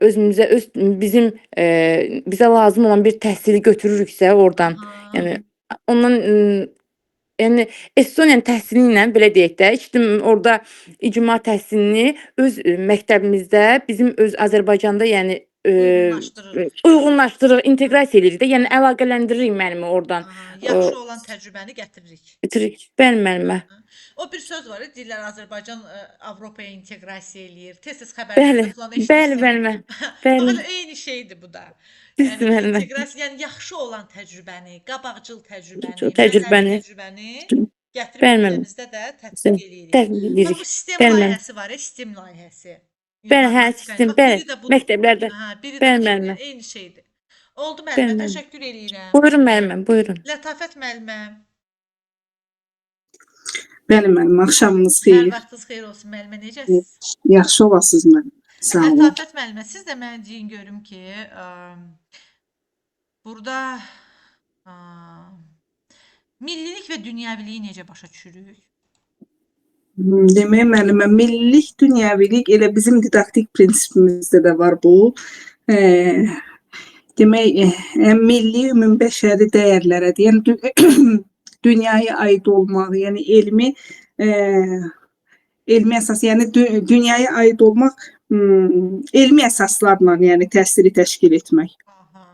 özümüzə bizim bizə lazım olan bir təhsili götürürüksə oradan, Aha. yəni ondan yəni Estoniyanın təhsili ilə belə deyək də, orada icma təhsilini öz məktəbimizdə bizim öz Azərbaycanda yəni Uyğunlaşdırırıq. uyğunlaşdırırıq, inteqrasiya edirik də, yəni əlaqələndiririk müəllimi oradan. Aha. Yaxşı olan təcrübəni gətiririk. Bitiririk. Bəli müəllimə. O bir söz var, deyirlər Azərbaycan Avropaya inteqrasiya eləyir. Tez-tez Bəli, xəbərlərdə falan bəli eşidirsən. müəllimə. Bax Bəli. elə eyni şeydir bu da. Düzdür Yəni müəllimə. inteqrasiya, yəni yaxşı olan təcrübəni, qabaqcıl təcrübəni, Çox mənəvi təcrübəni. təcrübəni gətirib Bəli müəllimə. ölkəmizdə də tətbiq eləyirik. Tətbiq Bax edirik. bu sistem Bəli müəllimə. layihəsi var, sistem layihəsi. Bəli, hə, İnformatika. sistem, Bax bəli. biri də budur. Məktəblərdə. Hə, biri də Bəli budur. müəllimə. Yəni eyni şeydir. Oldu Bəli müəllimə, müəllimə. təşəkkür eləyirəm. Buyurun müəllimə, buyurun. Lətafət müəllimə. Bəli müəllim, axşamınız Hər xeyir. vaxtınız xeyir olsun müəllimə. Necəsiz? Yaxşı olasınız müəllim. Sağ olun. Lətafət müəllimə, siz də mənə deyin görüm ki, burada millilik və dünyəviliyi necə başa düşürük? Demək müəllimə, millilik, dünyəvilik elə bizim didaktik prinsipimizdə də var bu. Demək, milli ümumbəşəri dəyərlərə, yəni dünyaya aid olmaq, yəni elmi əsas, yəni dünyaya aid olmaq elmi əsaslarla, yəni təhsili təşkil etmək. Aha.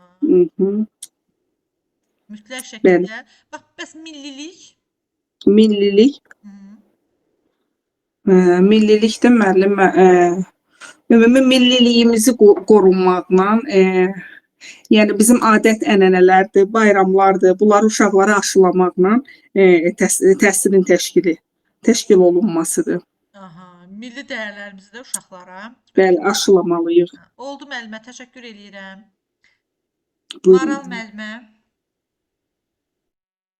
Mütləq Bəli. şəkildə. Bax, bəs millilik? Millilik, millilikdə müəllim ümumi milliliyimizi qorunmaqla, yəni bizim adət-ənənələrdir, bayramlardır, bunları uşaqlara aşılamaqla təhsilin təşkil olunmasıdır. Aha, milli dəyərlərimizi də uşaqlara Bəli, aşılamalıyıq. Oldu müəllimə, təşəkkür eləyirəm. Buyurun. Maral müəllimə,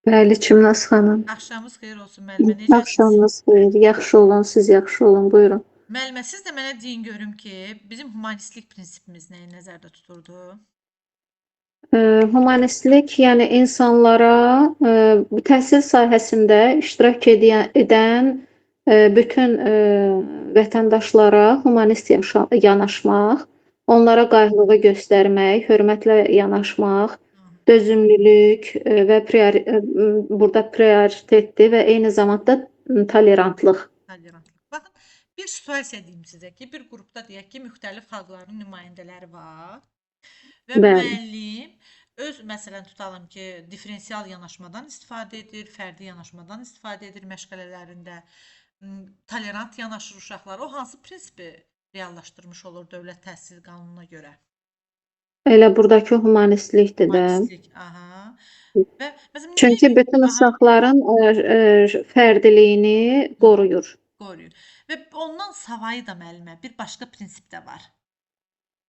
Bəli, Çimnaz xanım. axşamınız xeyir olsun müəllimə. Necəsiz? Axşamınız xeyir. Yaxşı olun, siz yaxşı olun. Buyurun. Müəllimə, siz də mənə deyin görüm ki, bizim humanistlik prinsipimiz nəyi nəzərdə tuturdu? Humanistlik, yəni insanlara bu təhsil sahəsində iştirak edən bütün vətəndaşlara humanist yanaşmaq, onlara qayğılığı göstərmək, hörmətlə yanaşmaq, dözümlülük və burada prioritetdir və eyni zamanda tolerantlıq. Tolerantlıq. Baxın, bir situasiya deyim sizə ki, bir qrupda deyək ki, müxtəlif xalqların nümayəndələri var və Bəli. müəllim öz, məsələn, tutalım ki, differensial yanaşmadan istifadə edir, fərdi yanaşmadan istifadə edir məşğələlərində, tolerant yanaşır uşaqlara. O hansı prinsipi reallaşdırmış olur dövlət təhsil qanununa görə? Elə buradakı humanistlikdir də. Humanistlik, aha. Və məsələn, Çünki bütün uşaqların fərdiliyini qoruyur. qoruyur. Və ondan savayı da müəllimə bir başqa prinsip də var.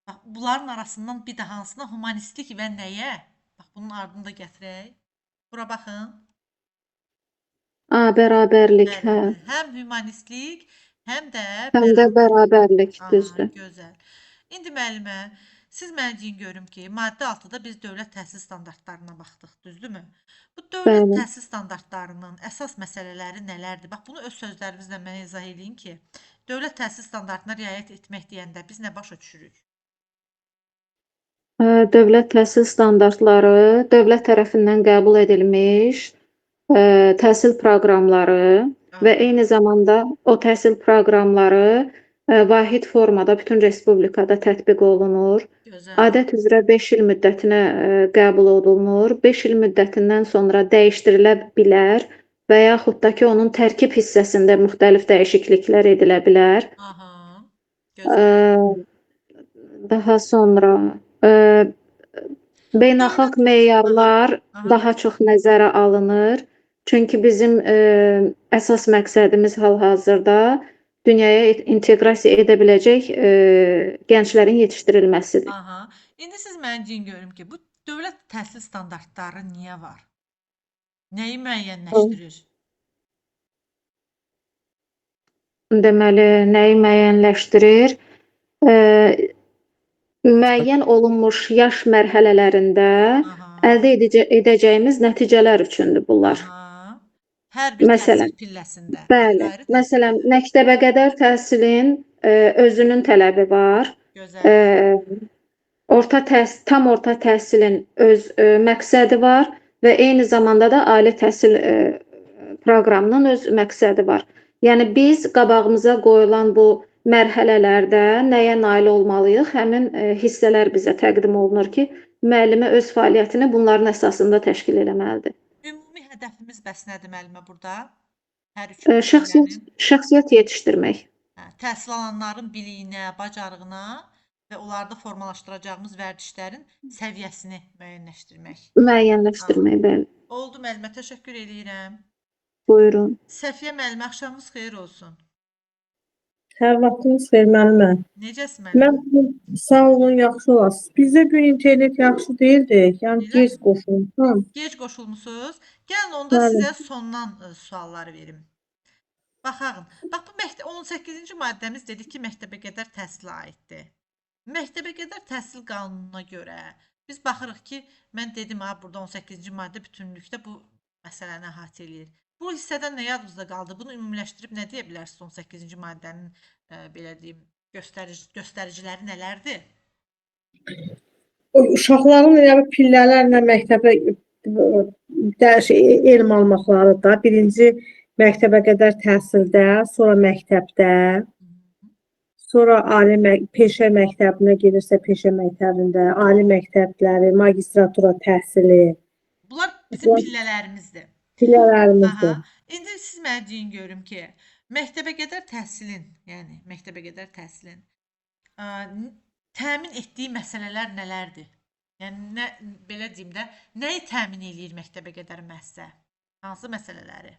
Bax, bunların arasından bir də hansına humanistlik və nəyə? Bax, bunun ardını da gətirək. Bura baxın. Bərabərlik, hə. Bəli, həm humanistlik, həm də Həm də bərabərlik, Aha, düzdür. gözəl. İndi müəllimə, siz mənə deyin görüm ki, maddə 6-da biz dövlət təhsil standartlarına baxdıq, düzdürmü? Bu dövlət Bəli. təhsil standartlarının əsas məsələləri nələrdir? Bax, bunu öz sözlərinizlə mənə izah edin ki, dövlət təhsil standartına riayət etmək deyəndə biz nə başa düşürük? Dövlət təhsil standartları dövlət tərəfindən qəbul edilmiş təhsil proqramları və eyni zamanda o təhsil proqramları vahid formada bütün respublikada tətbiq olunur. Gözəl. Adət üzrə 5 il müddətinə qəbul olunur. 5 il müddətindən sonra dəyişdirilə bilər və yaxud da ki, onun tərkib hissəsində müxtəlif dəyişikliklər edilə bilər. Aha. Gözəl. Daha sonra beynəlxalq meyarlar Aha. daha çox nəzərə alınır. Çünki bizim əsas məqsədimiz hal-hazırda dünyaya inteqrasiya edə biləcək gənclərin yetişdirilməsidir. Aha. İndi siz mənə deyin görüm ki, bu dövlət təhsil standartları niyə var? Nəyi müəyyənləşdirir? Deməli, nəyi müəyyənləşdirir? Müəyyən olunmuş yaş mərhələlərində Aha. əldə edəcəyimiz nəticələr üçündür bunlar. Aha. Hər bir Məsələn, təhsil pilləsində. Bəli. Ayrı-ayrı təhsil Məsələn, pillələri. məktəbə qədər təhsilin özünün tələbi var. Gözəl. Tam orta təhsilin öz məqsədi var və eyni zamanda da ali təhsil proqramının öz məqsədi var. Yəni biz qabağımıza qoyulan bu mərhələlərdə nəyə nail olmalıyıq? Həmin hissələr bizə təqdim olunur ki, müəllimə öz fəaliyyətini bunların əsasında təşkil etməlidir. Ümumi hədəfimiz bəs nədir müəllimə burada? Hər üç pillənin Şəxsiyyət yetişdirmək. təhsil alanların biliyinə, bacarığına və onlarda formalaşdıracağımız vərdişlərin səviyyəsini müəyyənləşdirmək. Müəyyənləşdirmək, bəli. Oldu müəllimə, təşəkkür edirəm. Buyurun. Səfiyə müəllimə, axşamınız xeyir olsun. Hər vaxtınız xeyir müəllimə. Necəsiz müəllimə? Mən sağ olun, yaxşı olasınız. Bizdə gün internet yaxşı deyildi. Yəni Elə gec mi? qoşulmuşam. Gec qoşulmusunuz. Gəlin onda Bəli. sizə sondan sualları verim. Baxaq. Bax bu 18-ci maddəmiz dedi ki, məktəbə qədər təhsilə aiddir. Məktəbə qədər təhsil qanununa görə biz baxırıq ki, mən dedim ha burada 18-ci maddə bütünlükdə bu məsələni əhatə eləyir. Bu hissədən nə yadınızda qaldı? Bunu ümumiləşdirib nə deyə bilərsiniz 18-ci maddənin belə deyim göstəriciləri nələrdir? Uşaqların elə bir pillələrlə məktəbə elm almaqları da birinci məktəbə qədər təhsildə, sonra məktəbdə, sonra peşə məktəbinə gedirsə peşə məktəbində, ali məktəbləri, magistratura təhsili. Bunlar bizim pillələrimizdir. Pillələrimizdir. Aha. İndi siz mənə deyin görüm ki, məktəbə qədər təhsilin, yəni məktəbə qədər təhsilin təmin etdiyi məsələlər nələrdir? Yəni belə deyim də, nəyi təmin eləyir məktəbə qədər müəssisə? Hansı məsələləri?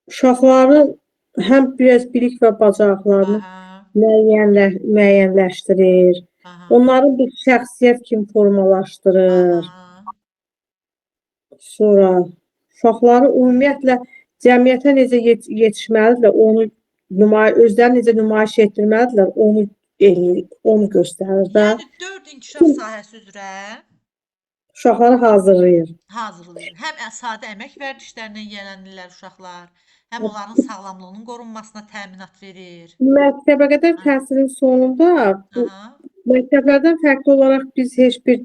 Uşaqların həm biraz bilik və bacarıqlarını müəyyənləşdirir. Onların bir şəxsiyyət kimi formalaşdırır. Sonra uşaqları ümumiyyətlə cəmiyyətə necə yetişməlidirlər, özlərini necə nümayiş etdirməlidirlər, onu göstərir də. Yəni 4 inkişaf sahəsi üzrə Uşaqları hazırlayır. Həm sadə əmək vərdişlərinə yiyələnirlər uşaqlar, həm onların sağlamlığının qorunmasına təminat verir. Məktəbə qədər təhsilin sonunda məktəblərdən fərqli olaraq biz heç bir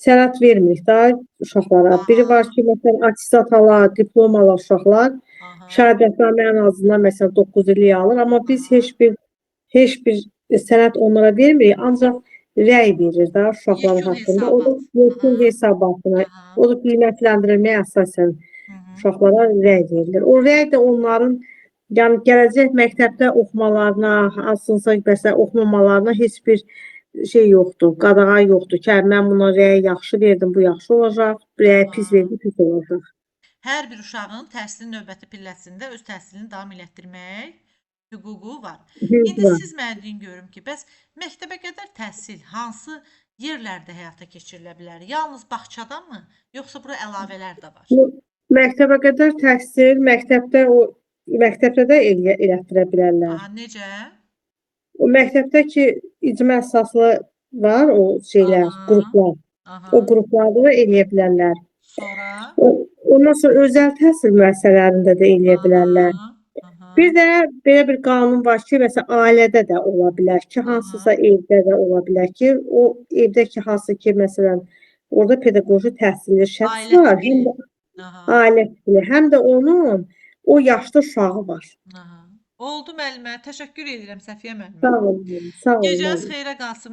sənəd vermirik da uşaqlara. Biri var ki, məsələn, attestat alar, diplom alar uşaqlar. Şəhadətnamə ən azından məsələn 9 illik alır, amma biz heç bir sənəd onlara vermirik, ancaq rəy verir də uşaqların haqqında. O da yekun hesabatına, o da qiymətləndirilməyə əsasən uşaqlara rəy verilir. O rəy də onların yəni gələcək məktəbdə oxumalarına, hansınsa məsələn oxumamalarına heç bir şey yoxdur, qadağa yoxdur ki, mən buna rəy yaxşı verdim, bu yaxşı olacaq, rəy pis verdim, pis olacaq. Hər bir uşağın təhsilin növbəti pilləsində öz təhsilini davam elətdirmək hüququ var. İndi siz mənə deyin görüm ki, bəs məktəbə qədər təhsil hansı yerlərdə həyata keçirilə bilər? Yalnız bağçadanmı, yoxsa bura əlavələr də var? Məktəbə qədər təhsil məktəbdə də elətdirə bilərlər. Necə? O məktəbdə ki, icma əsaslı var o şeylər, qruplar. O qruplarda da eləyə bilərlər. Sonra? Ondan sonra özəl təhsil müəssisələrində də eləyə bilərlər. Bir də belə bir qanun var ki, məsələn, ailədə də ola bilər ki, hansısa evdə də ola bilər ki, o evdəki hansı ki, məsələn, orada pedaqoji təhsilli şəxs var, ailə tipli, həm də onun o yaşda uşağı var. Oldu müəllimə, təşəkkür edirəm Səfiyə müəllimə. Sağ olun. Gecəniz xeyrə qalsın.